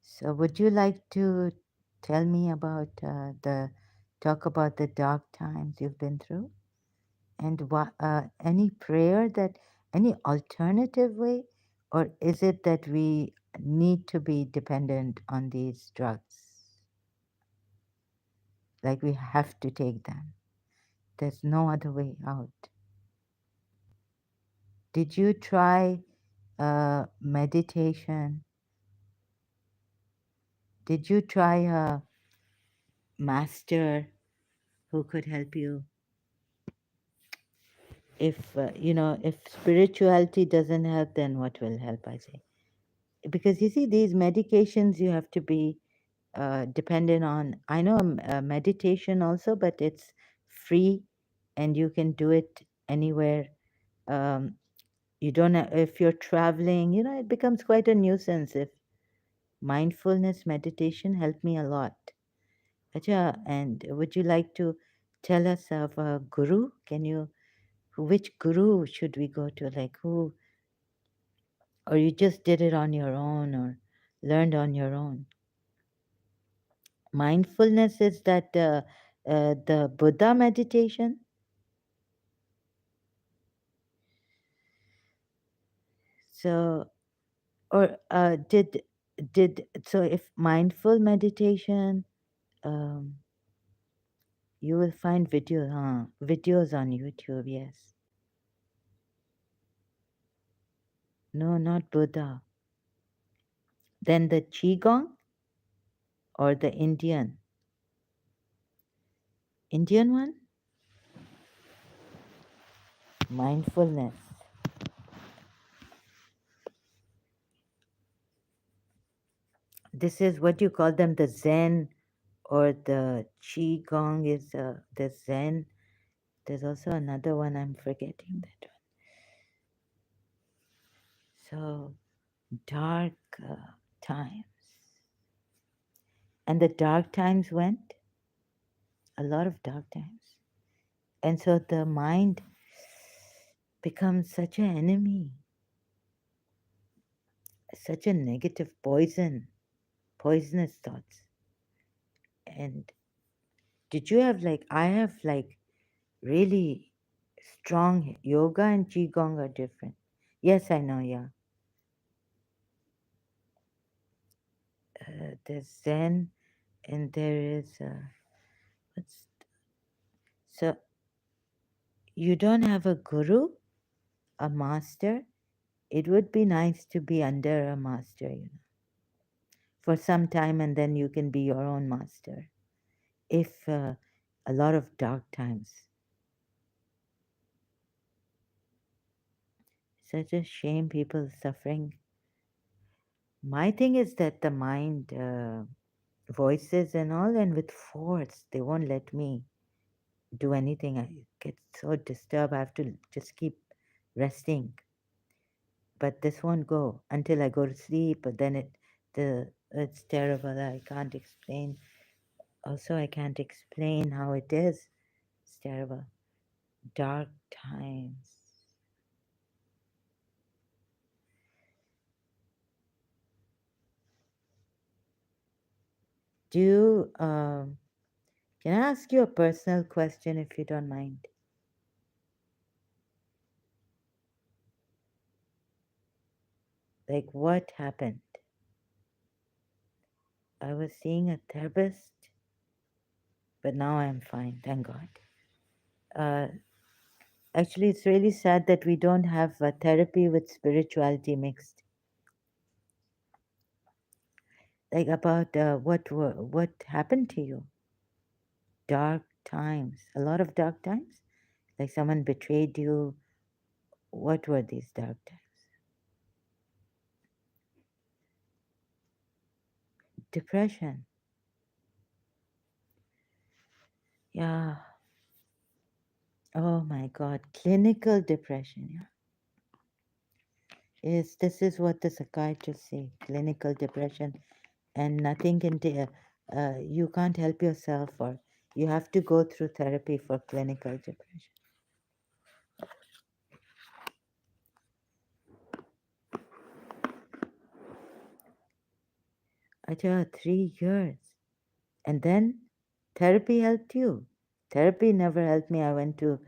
So would you like to tell me about talk about the dark times you've been through? And what, any prayer that, any alternative way, or is it that we need to be dependent on these drugs? Like we have to take them. There's no other way out. Did you try meditation? Did you try a master who could help you? If, if spirituality doesn't help, then what will help, I say? Because you see, these medications you have to be dependent on. I know meditation also, but it's free and you can do it anywhere. Um, you don't have, if you're traveling, it becomes quite a nuisance. If mindfulness meditation helped me a lot. Acha, and would you like to tell us of a guru? Can you, which guru should we go to? Like who, or you just did it on your own or learned on your own? Mindfulness is that the Buddha meditation. So, or did so if mindful meditation, um, you will find videos on YouTube. Yes. No, not Buddha. Then the Qigong or the Indian one, mindfulness. This is what you call them, the Zen or the Qigong is the Zen. There's also another one, I'm forgetting that one. So dark times. And the dark times went, a lot of dark times. And so the mind becomes such an enemy, such a negative poison, poisonous thoughts. And did you have like, I have like really strong yoga and Qigong are different. Yes, I know, yeah. There's Zen and there is, what's, so you don't have a guru, a master? It would be nice to be under a master, for some time, and then you can be your own master. If a lot of dark times, such a shame, people suffering. My thing is that the mind, voices and all, and with force. They won't let me do anything. I get so disturbed. I have to just keep resting. But this won't go until I go to sleep. But then it's terrible. I can't explain. Also, I can't explain how it is. It's terrible. Dark times. Do you, can I ask you a personal question if you don't mind? Like, what happened? I was seeing a therapist, but now I'm fine, thank God. Uh, Actually, it's really sad that we don't have therapy with spirituality mixed. Like about what happened to you? Dark times, a lot of dark times. Like someone betrayed you. What were these dark times? Depression. Yeah. Oh my God. Clinical depression. Yeah. Is this is what the psychiatrists say? Clinical depression, and nothing can. You can't help yourself, or you have to go through therapy for clinical depression. I tell you, 3 years. And then therapy helped you. Therapy never helped me. I went to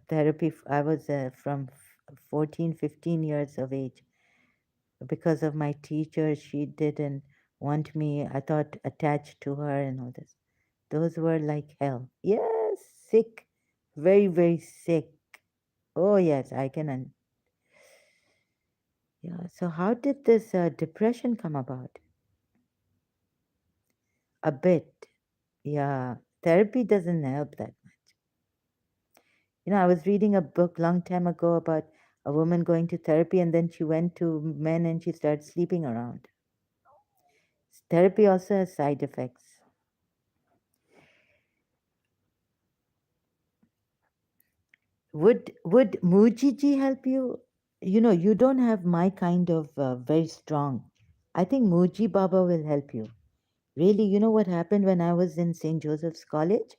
therapy. I was from 14, 15 years of age. Because of my teacher, she didn't want me, I thought, attached to her and all this. Those were like hell. Yes, sick. Very, very sick. Oh, yes, I can. Yeah. So, how did this depression come about? A bit. Yeah. Therapy doesn't help that. I was reading a book long time ago about a woman going to therapy and then she went to men and she started sleeping around. Therapy also has side effects. Would Mujiji help you? You don't have my kind of very strong. I think Muji Baba will help you. Really, you know what happened when I was in St. Joseph's College?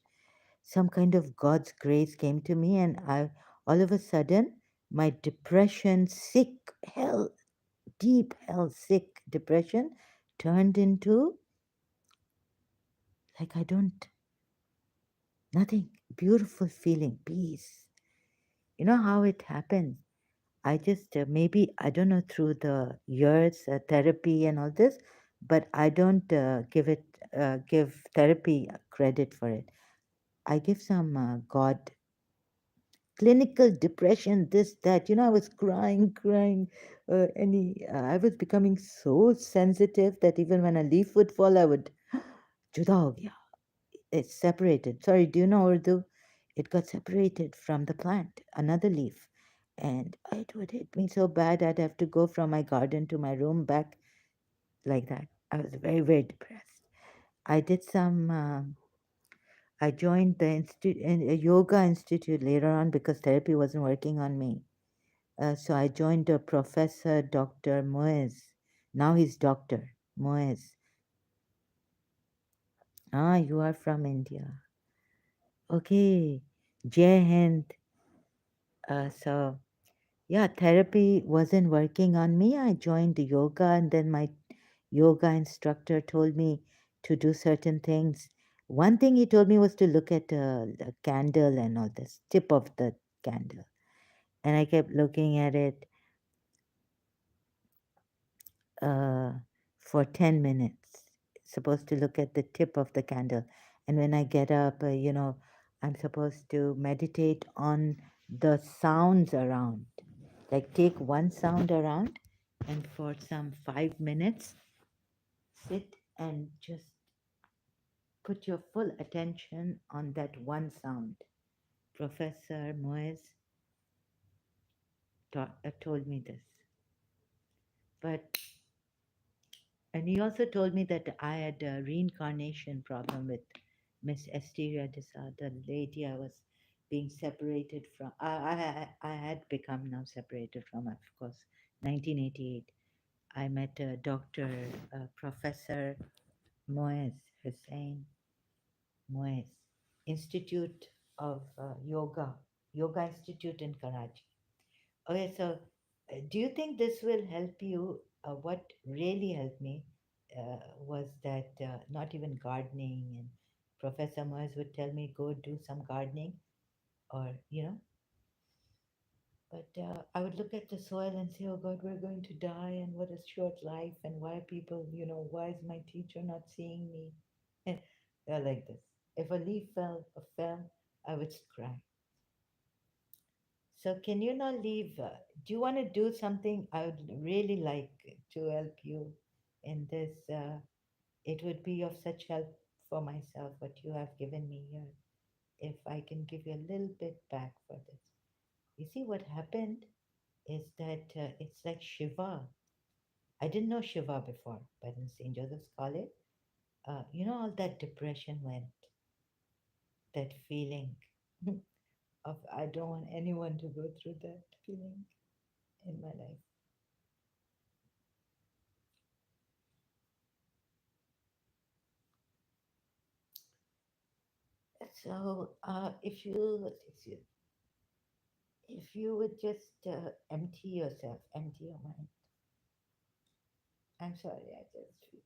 Some kind of God's grace came to me, and I all of a sudden my depression, sick hell, deep hell, sick depression turned into like I don't nothing. Beautiful feeling, peace. You know how it happened? I just maybe I don't know through the years therapy and all this, but I don't give therapy credit for it. I give some God clinical depression, this that. I was crying, I was becoming so sensitive that even when a leaf would fall, I would juda ho gaya. It's separated. Sorry, do you know Urdu? It got separated from the plant, another leaf. And it would hit me so bad I'd have to go from my garden to my room back like that. I was very, very depressed. I did some, I joined the a yoga institute later on because therapy wasn't working on me. So I joined a Professor Dr. Moez. Now he's Dr. Moez. Ah, you are from India. Okay. Jai Hind. So yeah, therapy wasn't working on me. I joined the yoga, and then my yoga instructor told me to do certain things. One thing he told me was to look at the candle and all this, tip of the candle. And I kept looking at it uh, for 10 minutes. Supposed to look at the tip of the candle. And when I get up, I'm supposed to meditate on the sounds around. Like take one sound around and for some 5 minutes sit and just put your full attention on that one sound. Professor Moyes told me this. But And he also told me that I had a reincarnation problem with Miss Esteria Desa, the lady I was being separated from. I had become now separated from, of course, 1988. I met a doctor, Professor Moez Hussein Moez, Institute of Yoga Institute in Karachi. Okay, so do you think this will help you? What really helped me was that not even gardening, and Professor Moyes would tell me go do some gardening, or but I would look at the soil and say, oh God, we're going to die, and what a short life, and why people, why is my teacher not seeing me? They're like this. If a leaf fell, I would cry. So can you not leave? Do you want to do something? I would really like to help you in this. It would be of such help for myself what you have given me here. If I can give you a little bit back for this. You see, what happened is that it's like Shiva. I didn't know Shiva before, but in St. Joseph's College, all that depression went, that feeling of I don't want anyone to go through that feeling in my life. So, if you would just empty yourself, empty your mind. I'm sorry, I just feel.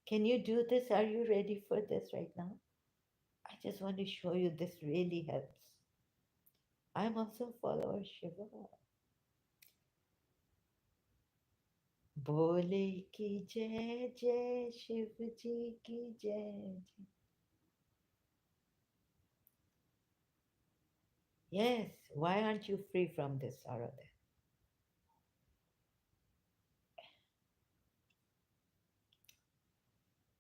Can you do this? Are you ready for this right now? I just want to show you this really helps. I'm also a follower Shiva. Bole ki jai jai Shiv ji ki jai. Yes, why aren't you free from this sorrow then?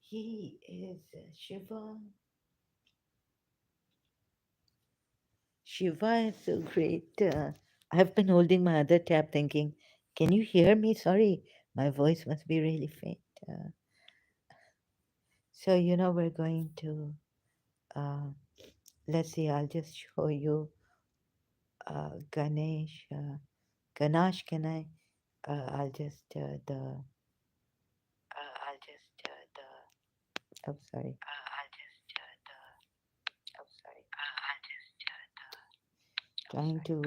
He is Shiva. Shiva is so great. I've been holding my other tab thinking, can you hear me? Sorry, my voice must be really faint. Uh, so, we're going to, uh, let's see, I'll just show you Ganesh. Ganache, can I? I'll just, oh, sorry. Trying to,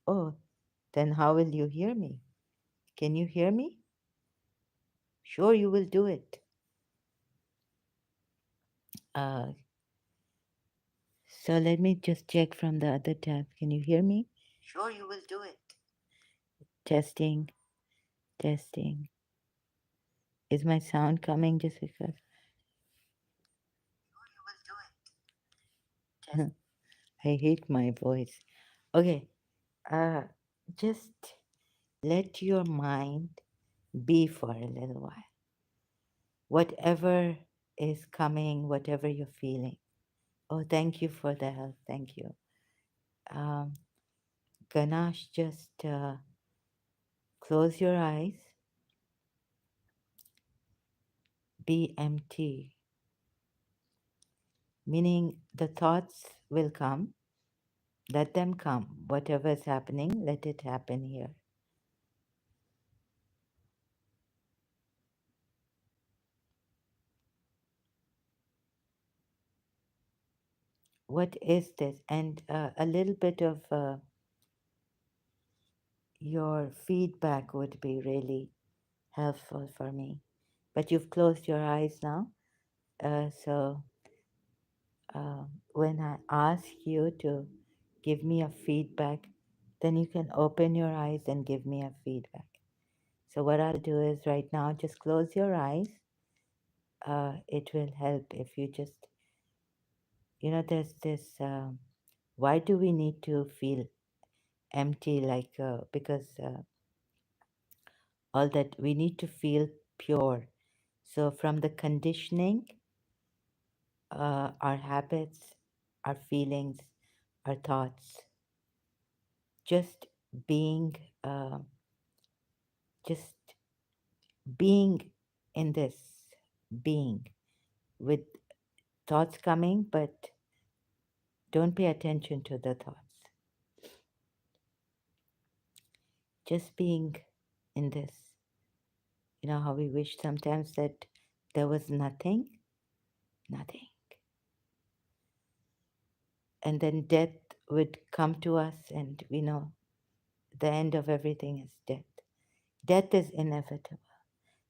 oh, then how will you hear me? Can you hear me? Sure, you will do it. Uh, so let me just check from the other tab. Can you hear me? Sure, you will do it. Testing, testing. Is my sound coming, Jessica? I hate my voice. Okay, uh, just let your mind be for a little while. Whatever is coming, whatever you're feeling. Oh, thank you for the help. Thank you. Um, Ganache, just close your eyes, be empty, meaning the thoughts will come. Let them come. Whatever is happening, let it happen here. What is this? And a little bit of your feedback would be really helpful for me. But you've closed your eyes now. So when I ask you to give me a feedback, then you can open your eyes and give me a feedback. So what I'll do is right now, just close your eyes. It will help if you just, there's this. Why do we need to feel empty? Like because all that we need to feel pure. So from the conditioning, our habits. our feelings, our thoughts, just being, uh, just being in this being with thoughts coming, but don't pay attention to the thoughts. Just being in this. You know how we wish sometimes that there was nothing, nothing. And then death would come to us, and we know the end of everything is death. Death is inevitable.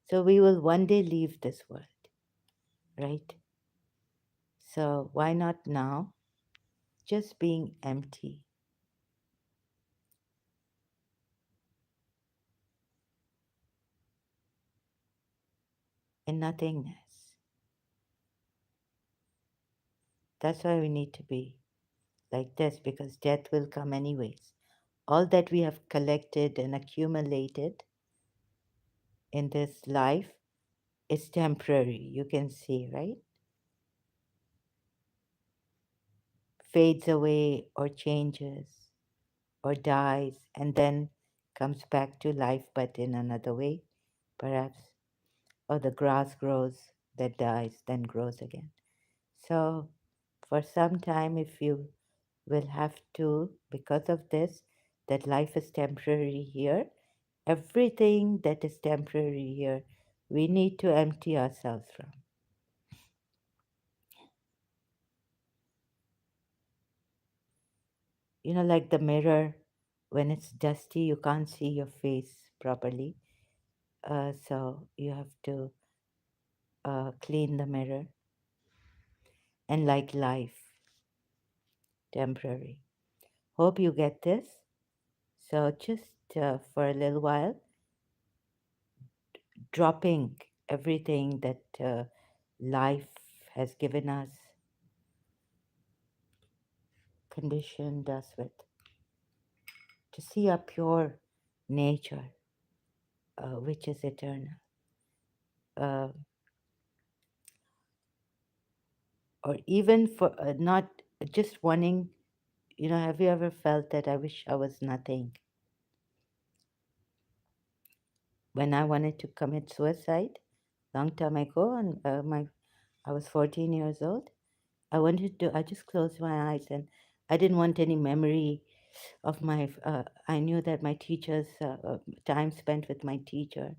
So we will one day leave this world, right? So why not now? Just being empty in nothingness. That's why we need to be like this, because death will come anyways. All that we have collected and accumulated in this life is temporary. You can see, right? Fades away or changes or dies and then comes back to life, but in another way, perhaps. Or the grass grows, that dies, then grows again. So, for some time, if you will have to, because of this, that life is temporary here, everything that is temporary here, we need to empty ourselves from. You know, like the mirror, when it's dusty, you can't see your face properly. So you have to clean the mirror. And like life, temporary. Hope you get this. So just for a little while, dropping everything that life has given us, conditioned us with, to see our pure nature, which is eternal. Uh, or even for not just wanting, you know, have you ever felt that I wish I was nothing? When I wanted to commit suicide, long time ago, and I was 14 years old. I just closed my eyes and I didn't want any memory of I knew that my teacher's, time spent with my teacher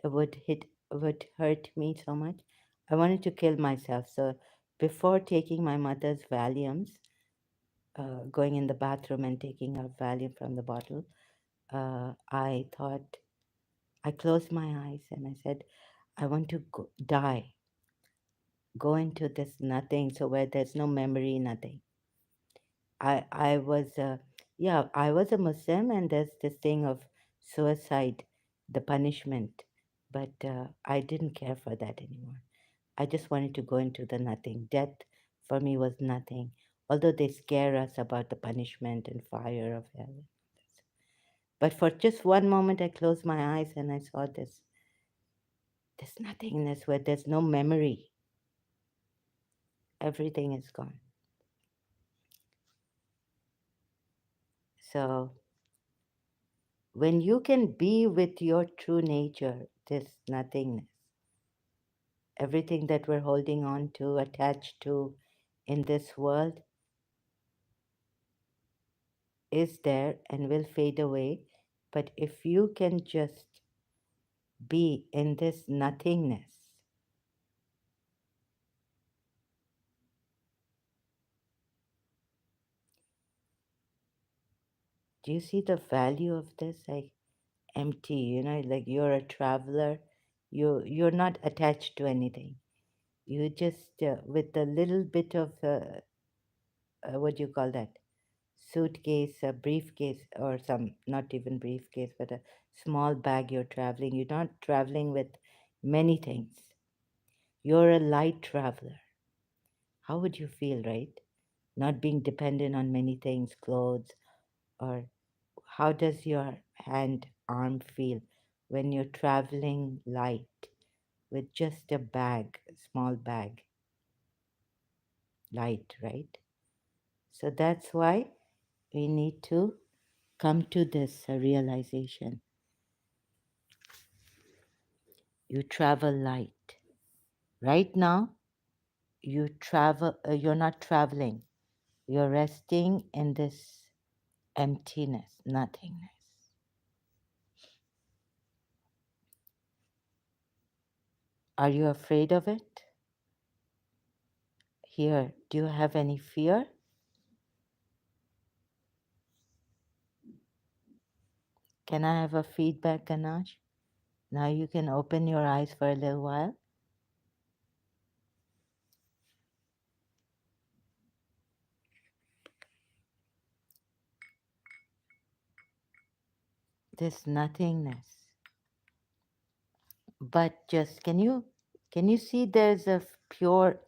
would hurt me so much. I wanted to kill myself. So before taking my mother's Valiums, going in the bathroom and taking her Valium from the bottle, I thought, I closed my eyes and I said, I want to die, go into this nothing, so where there's no memory, nothing. I was yeah, I was a Muslim, and there's this thing of suicide, the punishment, but I didn't care for that anymore. I just wanted to go into the nothing. Death for me was nothing, although they scare us about the punishment and fire of hell. But for just one moment, I closed my eyes and I saw this nothingness where there's no memory. Everything is gone. So when you can be with your true nature, this nothingness, everything that we're holding on to, attached to in this world is there and will fade away. But if you can just be in this nothingness, do you see the value of this? Like empty, you know, like you're a traveler, you're not attached to anything. You just with a little bit of what do you call that? Suitcase, a briefcase, or some, not even briefcase, but a small bag you're traveling. You're not traveling with many things. You're a light traveler. How would you feel, right? Not being dependent on many things, clothes, or how does your hand, arm feel when you're traveling light with just a bag, a small bag, light, right? So that's why we need to come to this realization. You travel light. Right now, you're not traveling. You're resting in this emptiness, nothingness. Are you afraid of it? Here, do you have any fear? Can I have a feedback, Ganache? Now you can open your eyes for a little while. This nothingness. But just can you see there's a pure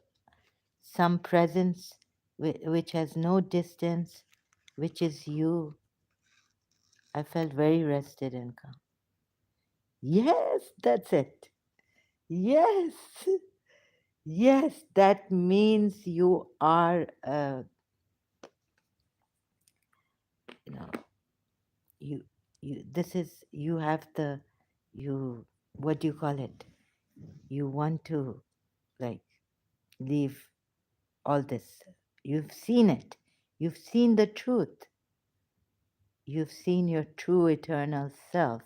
some presence which has no distance, which is you. I felt very rested and calm. Yes, that's it. Yes, yes, that means you are, you know, you, this is, you have the, you, what do you call it? You want to, like, leave all this. You've seen it. You've seen the truth. You've seen your true eternal self.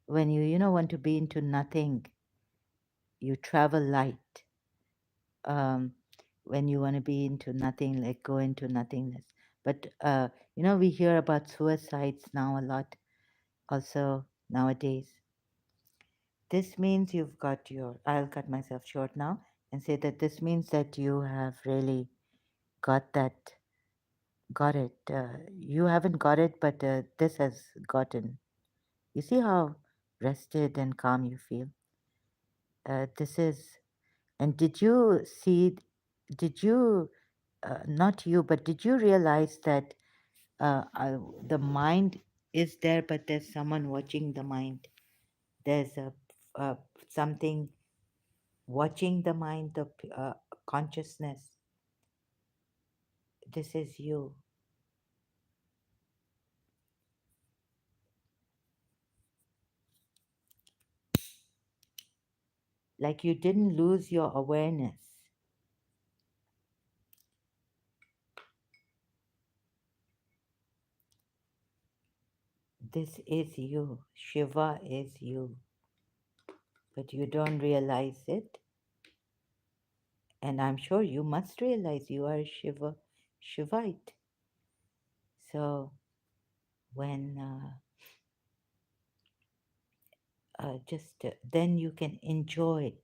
When you want to be into nothing, you travel light. Um, when you want to be into nothing, like go into nothingness. But we hear about suicides now a lot. Also nowadays, this means you've got your. I'll cut myself short now and say that this means that you have really got that, got it. You haven't got it, but this has gotten. You see how rested and calm you feel. This is. And did you see? Did you? Not you, but did you realize that the mind is there, but there's someone watching the mind. There's a something watching the mind, the consciousness. This is you. Like you didn't lose your awareness. This is you. Shiva is you. But you don't realize it. And I'm sure you must realize you are Shivite. So when just then you can enjoy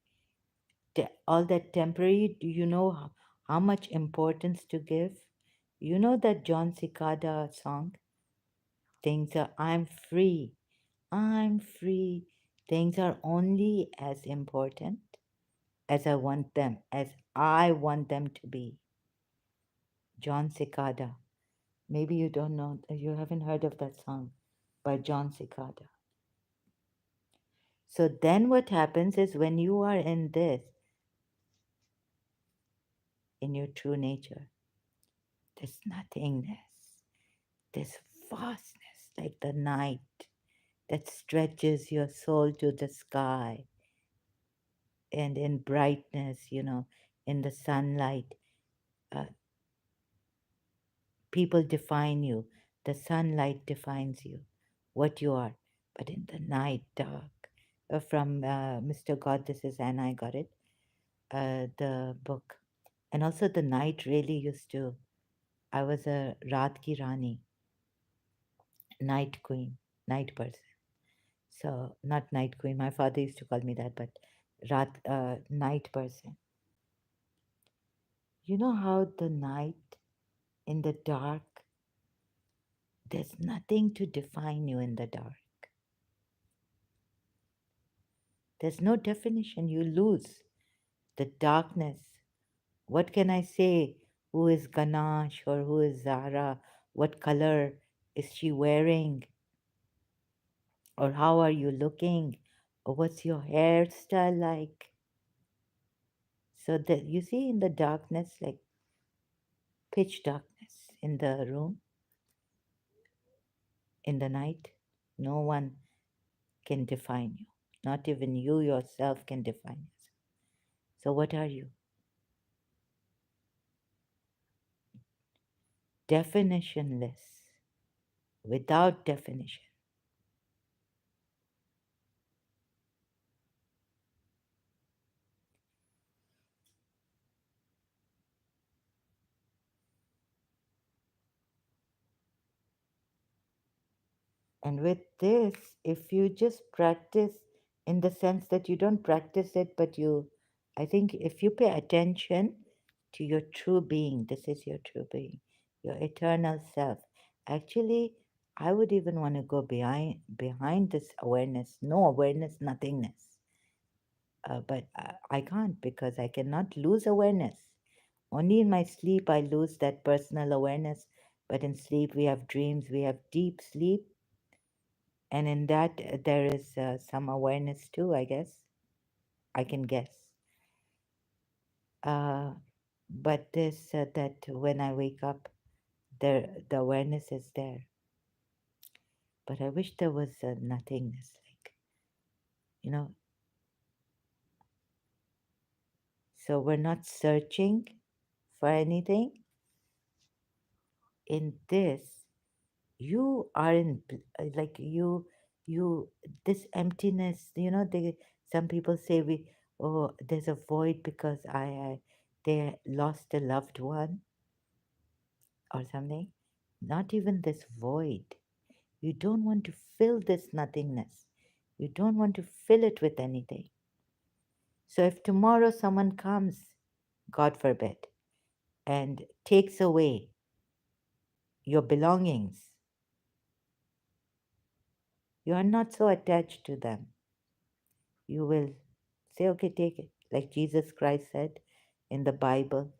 all that temporary. Do you know how much importance to give? You know that John Cicada song? Things are, I'm free. Things are only as important as I want them to be. John Cicada. Maybe you don't know, you haven't heard of that song by John Cicada. So then what happens is when you are in this, in your true nature, this nothingness, this vastness, like the night that stretches your soul to the sky, and in brightness, in the sunlight, uh, people define you. The sunlight defines you, what you are. But in the night, dark, from Mr. God, this is, and I got it, the book. And also, the night really used to. I was a Raat Ki Rani, night queen, night person. So, not night queen, my father used to call me that, but night person. You know how the night, in the dark, there's nothing to define you in the dark. There's no definition. You lose the darkness. What can I say? Who is Ganache or who is Zara? What color is she wearing? Or how are you looking? Or what's your hairstyle like? So that you see in the darkness, like pitch darkness, in the room in the night. No one can define you. Not even you yourself can define yourself. So, what are you? Definitionless, without definition. And with this, if you just practice in the sense that you don't practice it, but I think if you pay attention to your true being, this is your true being, your eternal self. Actually, I would even want to go behind this awareness, no awareness, nothingness. But I can't because I cannot lose awareness. Only in my sleep I lose that personal awareness. But in sleep we have dreams, we have deep sleep, and in that there is some awareness too, I guess. I can guess. Uh, but this that when I wake up, the awareness is there. But I wish there was nothingness, like you know. So we're not searching for anything. In this, you are in like you this emptiness. Some people say we oh there's a void because they lost a loved one or something. Not even this void. You don't want to fill this nothingness. You don't want to fill it with anything. So if tomorrow someone comes, God forbid, and takes away your belongings, you are not so attached to them. You will say, okay, take it. Like Jesus Christ said in the Bible,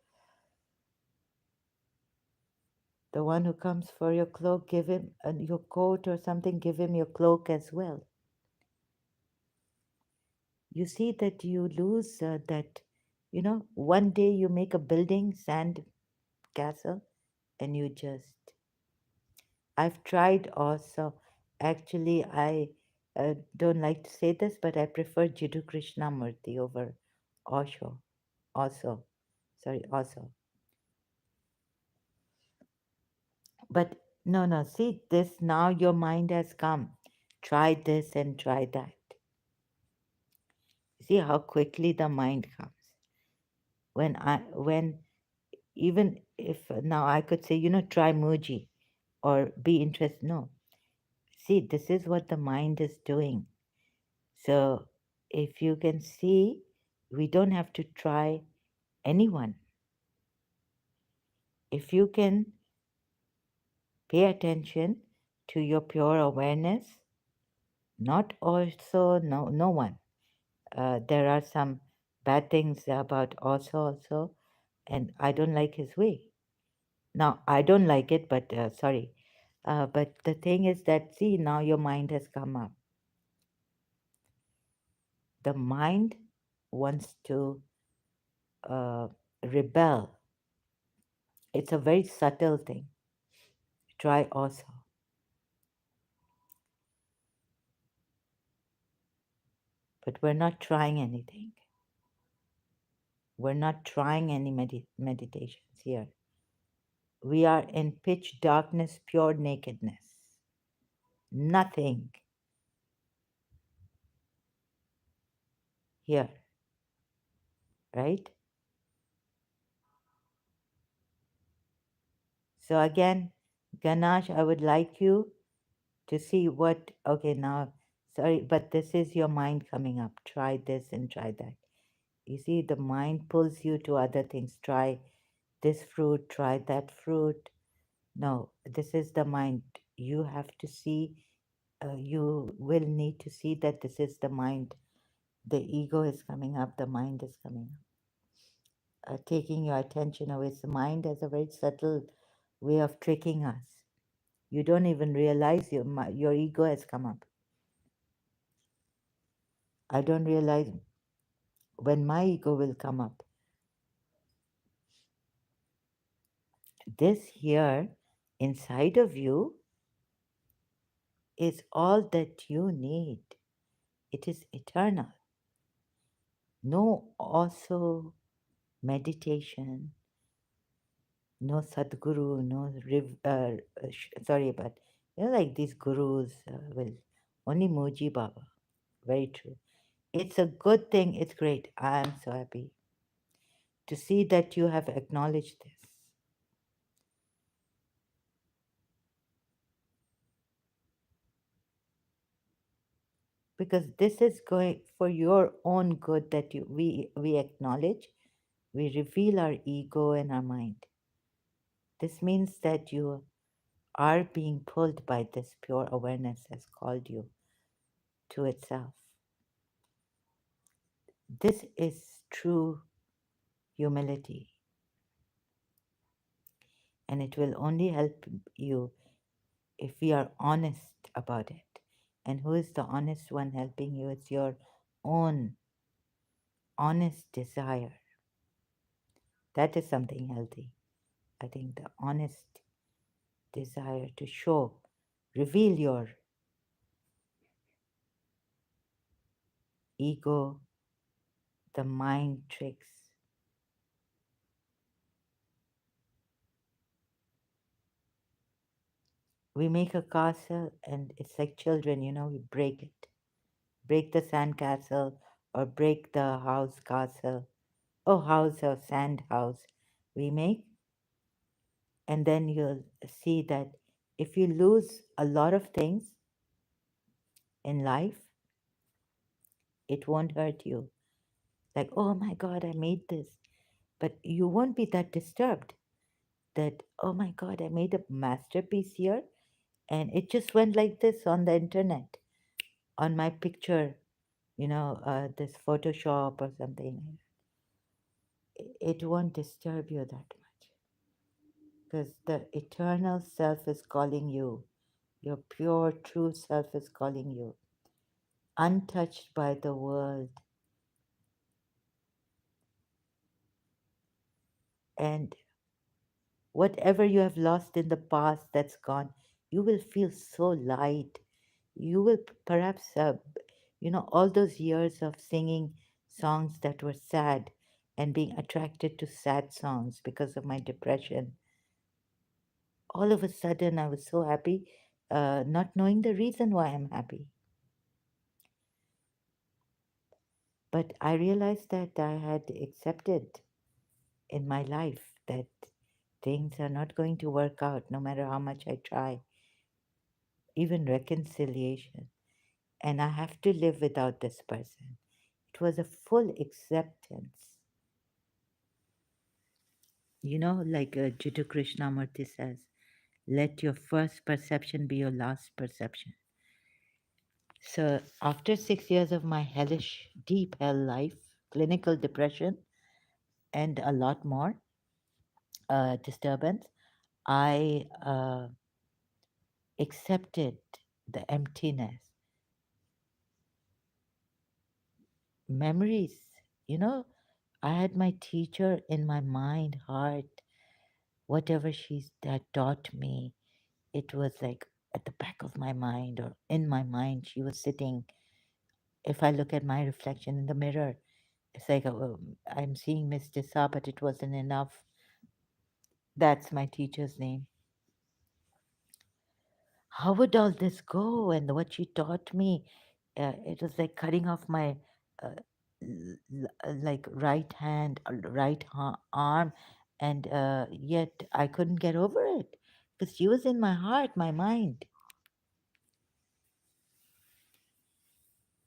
the one who comes for your cloak, give him your coat or something, give him your cloak as well. You see that you lose one day you make a building, sand castle, and you just. I've tried also. Actually, I don't like to say this, but I prefer Jiddu Krishnamurti over Osho. Also, sorry, also. But no, no, see this now your mind has come. Try this and try that. See how quickly the mind comes. When even if now I could say, try Muji or be interested. No. See, this is what the mind is doing. So if you can see, we don't have to try anyone. If you can pay attention to your pure awareness, not also no one. There are some bad things about also, and I don't like his way. Now I don't like it, but sorry. But the thing is that see now your mind has come up. The mind wants to uh, rebel. It's a very subtle thing. Try also, but we're not trying anything. We're not trying any meditations here. We are in pitch darkness, pure nakedness. Nothing here, right? So again, Ganache, I would like you to see what, okay, now, sorry, but this is your mind coming up. Try this and try that. You see, the mind pulls you to other things. Try this fruit, try that fruit. No, this is the mind. You have to see, you will need to see that this is the mind. The ego is coming up, the mind is coming up. Taking your attention away. The mind has a very subtle way of tricking us. You don't even realize your ego has come up. I don't realize when my ego will come up. This here inside of you is all that you need. It is eternal. No also meditation, no Sadguru, no sorry, but like these gurus will only Muji Baba. Very true. It's a good thing. It's great. I'm so happy to see that you have acknowledged this, because this is going for your own good that we acknowledge. We reveal our ego and our mind. This means that you are being pulled by this pure awareness has called you to itself. This is true humility, and it will only help you if we are honest about it. And who is the honest one helping you? It's your own honest desire. That is something healthy. I think the honest desire to show, reveal your ego, the mind tricks. We make a castle and it's like children, we break it. Break the sand castle or break the house castle. Oh, house or sand house we make. And then you'll see that if you lose a lot of things in life, it won't hurt you. Like, oh my God, I made this. But you won't be that disturbed that, oh my God, I made a masterpiece here and it just went like this on the internet, on my picture, this Photoshop or something. It won't disturb you that much because the eternal self is calling you. Your pure, true self is calling you, untouched by the world. And whatever you have lost in the past that's gone, you will feel so light. You will perhaps, all those years of singing songs that were sad and being attracted to sad songs because of my depression. All of a sudden, I was so happy, not knowing the reason why I'm happy. But I realized that I had accepted in my life that things are not going to work out no matter how much I try, even reconciliation. And I have to live without this person. It was a full acceptance. Like Jiddu Krishnamurti says, let your first perception be your last perception. So, after 6 years of my hellish, deep hell life, clinical depression, and a lot more disturbance, I accepted the emptiness. Memories, you know, I had my teacher in my mind, heart, whatever she's that taught me, it was like at the back of my mind or in my mind. She was sitting. If I look at my reflection in the mirror, it's like I'm seeing Miss Disa, but it wasn't enough. That's my teacher's name. How would all this go? And what she taught me, it was like cutting off my uh, like right hand, right arm, and yet I couldn't get over it because she was in my heart, my mind.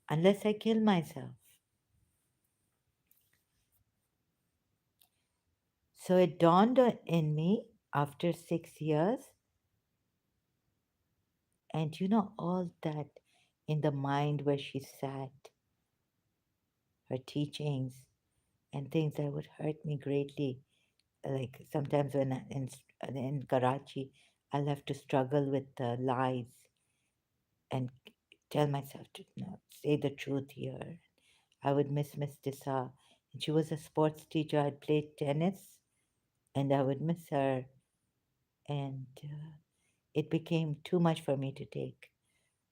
Unless I kill myself. So it dawned in me after 6 years, and all that in the mind where she sat, her teachings and things that would hurt me greatly. Like sometimes when in Karachi, I'll have to struggle with lies and tell myself to say the truth here. I would miss Miss Disa, and she was a sports teacher. I'd played tennis, and I would miss her. and it became too much for me to take.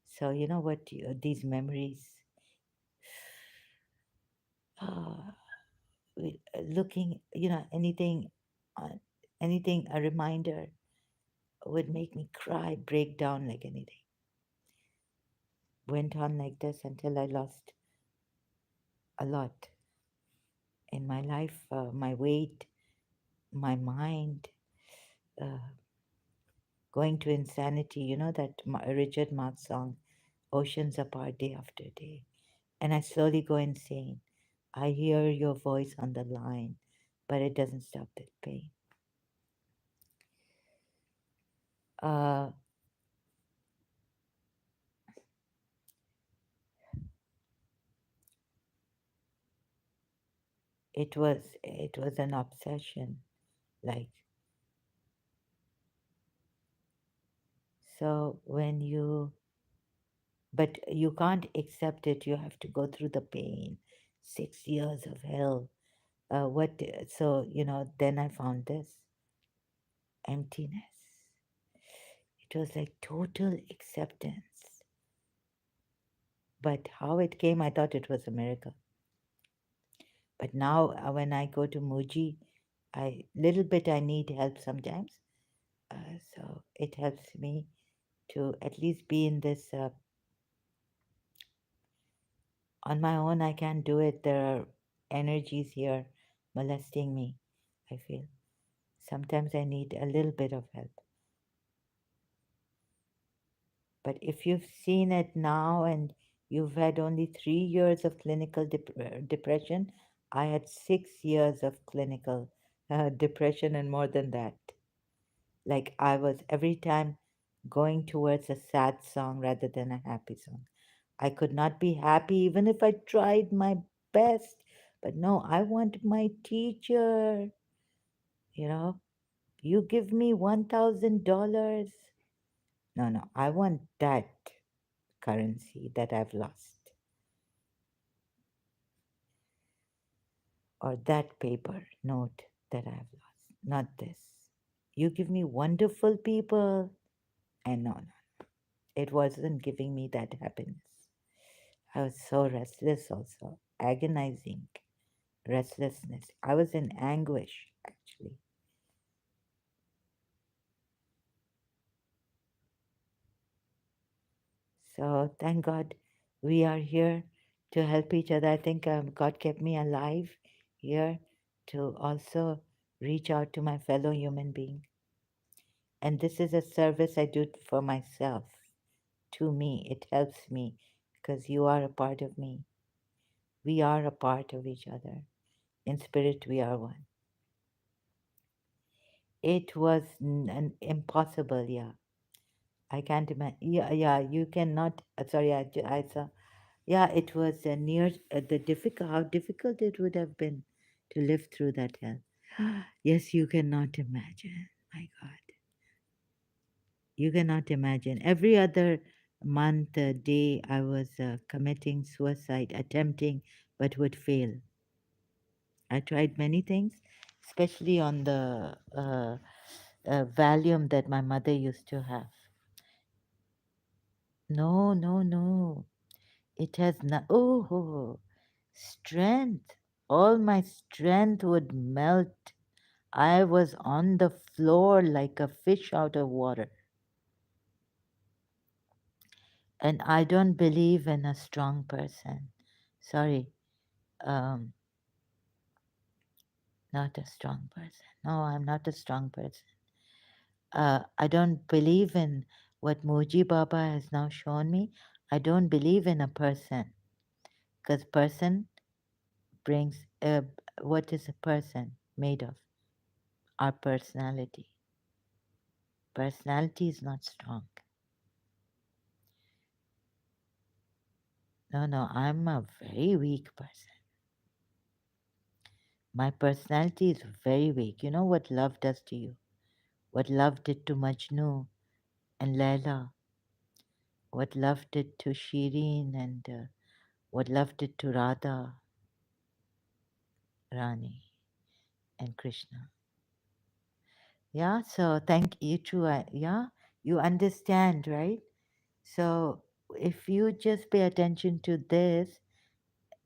So you know what? These memories, uh, looking, anything, uh, anything, a reminder would make me cry, break down like anything. Went on like this until I lost a lot in my life, my weight, my mind, uh, going to insanity. You know that Richard Marx song, Oceans Apart Day After Day. And I slowly go insane. I hear your voice on the line, but it doesn't stop the pain. Uh, it was an obsession. Like, so when you, but you can't accept it. You have to go through the pain. 6 years of hell. So, then I found this emptiness. It was like total acceptance. But how it came, I thought it was a miracle. But now, when I go to Muji, I need help sometimes. So it helps me to at least be in this. On my own, I can't do it. There are energies here molesting me, I feel. Sometimes I need a little bit of help. But if you've seen it now and you've had only 3 years of clinical depression, I had 6 years of clinical depression and more than that. Like I was every time going towards a sad song rather than a happy song. I could not be happy even if I tried my best. But no, I want my teacher, you know, you give me $1,000. No, no, I want that currency that I've lost, or that paper note that I've lost, not this. You give me wonderful people, and no, no, it wasn't giving me that happiness. I was so restless, also agonizing restlessness. I was in anguish, actually. So thank God we are here to help each other. I think God kept me alive here to also reach out to my fellow human being. And this is a service I do for myself. To me, it helps me because you are a part of me. We are a part of each other. In spirit, we are one. It was an impossible, yeah. I can't imagine. Yeah, yeah, you cannot. Sorry, I saw. Yeah, it was near the difficult. How difficult it would have been to live through that hell. Yes, you cannot imagine. My God, you cannot imagine. Every other month, day, I was committing suicide, attempting, but would fail. I tried many things, especially on the Valium that my mother used to have. No, no, no. It has not. Oh, strength. All my strength would melt. I was on the floor like a fish out of water. And I don't believe in a strong person. Sorry, um, not a strong person. No, I'm not a strong person. I don't believe in what Muji Baba has now shown me. I don't believe in a person because person brings what is a person made of? Our personality. Personality is not strong. No, no, I'm a very weak person. My personality is very weak. You know what love does to you? What love did to Majnu and Laila? What love did to Shireen and what love did to Radha, Rani, and Krishna? Yeah, so thank you, true. Yeah, you understand, right? So if you just pay attention to this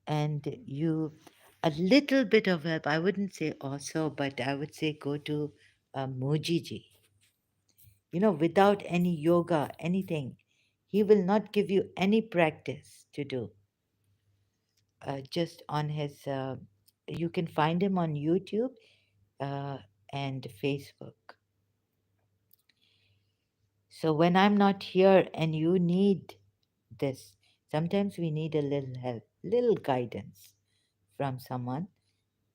and you, a little bit of help, I wouldn't say also, but I would say go to Mujiji, without any yoga, anything. He will not give you any practice to do. Just on his, you can find him on YouTube uh, and Facebook. So when I'm not here and you need this, sometimes we need a little help, little guidance from someone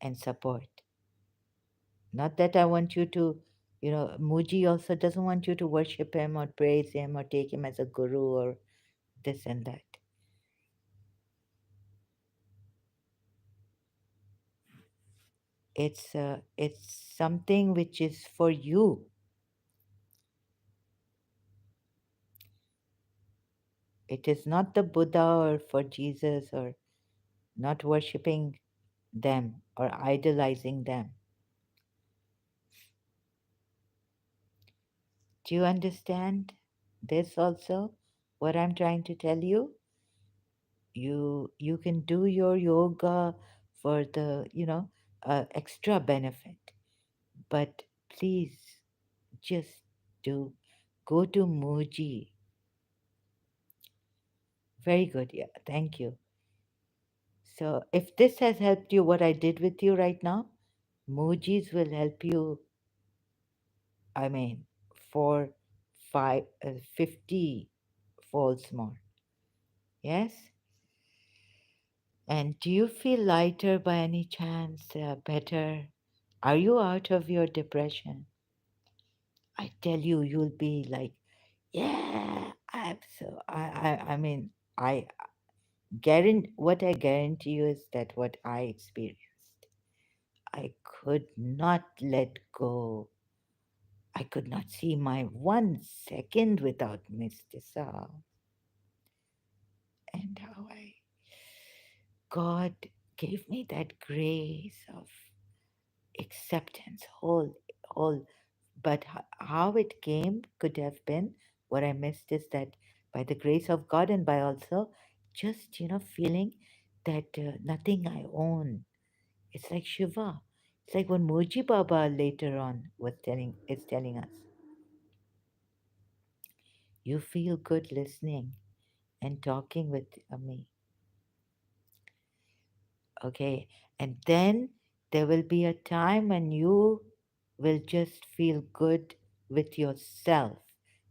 and support. Not that I want you to, Muji also doesn't want you to worship him or praise him or take him as a guru or this and that. It's something which is for you. It is not the Buddha or for Jesus or not worshipping them or idolizing them. Do you understand this also? What I'm trying to tell you? You can do your yoga for the, extra benefit, but please just do go to Muji. Very good. Yeah, thank you. So if this has helped you, what I did with you right now, Muji's will help you. I mean, for 50 folds more. Yes. And do you feel lighter by any chance? Better? Are you out of your depression? I tell you, you'll be like, yeah, I mean, I guarantee, what I guarantee you is that what I experienced, I could not let go. I could not see my 1 second without Miss Tissa. And how God gave me that grace of acceptance, whole. But how it came could have been, what I missed is that by the grace of God and by also just, feeling that nothing I own. It's like Shiva. It's like what Moji Baba later on is telling us. You feel good listening and talking with me. Okay. And then there will be a time when you will just feel good with yourself.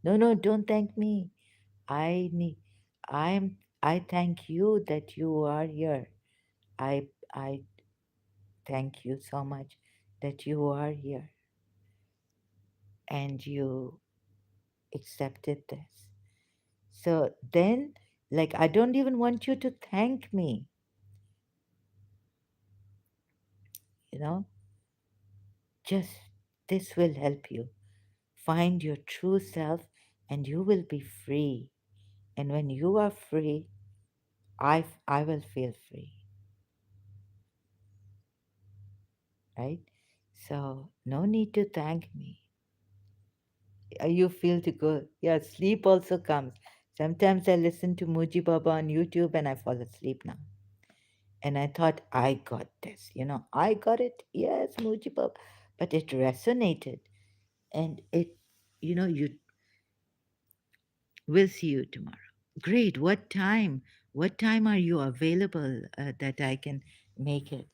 No, no, don't thank me. I need, I thank you that you are here. I thank you so much that you are here and you accepted this. So then, like, I don't even want you to thank me, you know, just this will help you find your true self and you will be free. And when you are free, I will feel free, right? So, no need to thank me. You feel to go. Yeah, sleep also comes. Sometimes I listen to Muji Baba on YouTube and I fall asleep now. And I thought, I got this. I got it. Yes, Muji Baba. But it resonated. And you will see you tomorrow. Great. What time? What time are you available that I can make it?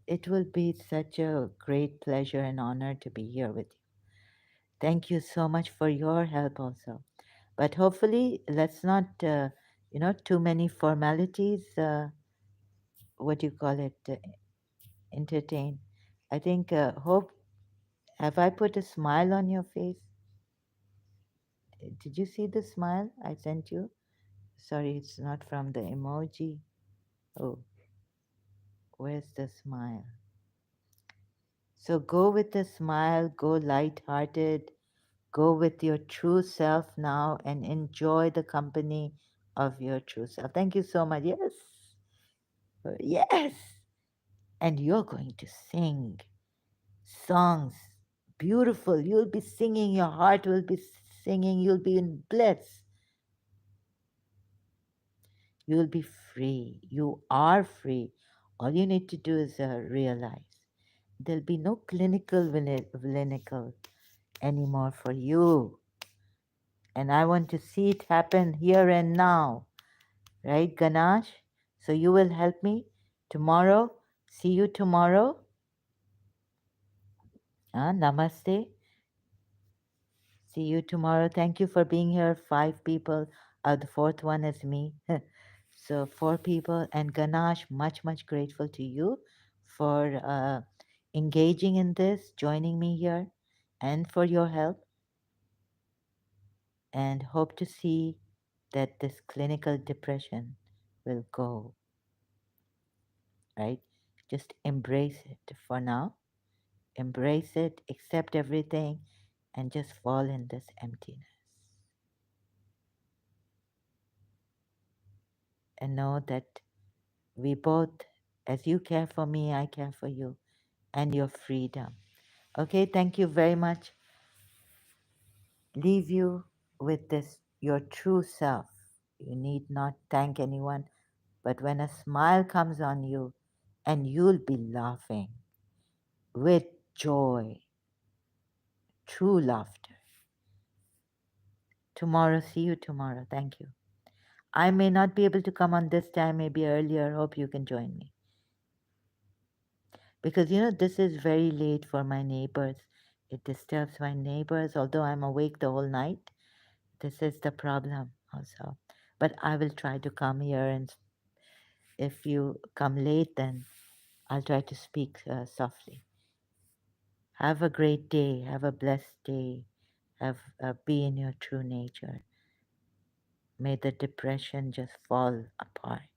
It will be such a great pleasure and honor to be here with you. Thank you so much for your help also. But hopefully, let's not, too many formalities, what do you call it, entertain. I think, have I put a smile on your face? Did you see the smile I sent you? Sorry, it's not from the emoji. Oh, where's the smile? So go with the smile, go light-hearted, go with your true self now and enjoy the company of your true self. Thank you so much. Yes. Yes. And you're going to sing songs beautiful. You'll be singing, your heart will be singing, you'll be in bliss. You'll be free. You are free. All you need to do is realize there'll be no clinical anymore for you. And I want to see it happen here and now. Right, Ganache? So you will help me tomorrow. See you tomorrow. Namaste. See you tomorrow. Thank you for being here. 5 people. The fourth one is me. So 4 people. And Ganache, much, much grateful to you for engaging in this, joining me here, and for your help. And hope to see that this clinical depression will go, right? Just embrace it for now. Embrace it, accept everything, and just fall in this emptiness. And know that we both, as you care for me, I care for you, and your freedom. Okay, thank you very much. Leave you with this, your true self. You need not thank anyone, but when a smile comes on you, and you'll be laughing with joy, true laughter. Tomorrow, see you tomorrow. Thank you. I may not be able to come on this time, maybe earlier. Hope you can join me. Because this is very late for my neighbors. It disturbs my neighbors, although I'm awake the whole night. This is the problem also. But I will try to come here, and if you come late, then I'll try to speak softly. Have a great day. Have a blessed day. Have be in your true nature. May the depression just fall apart.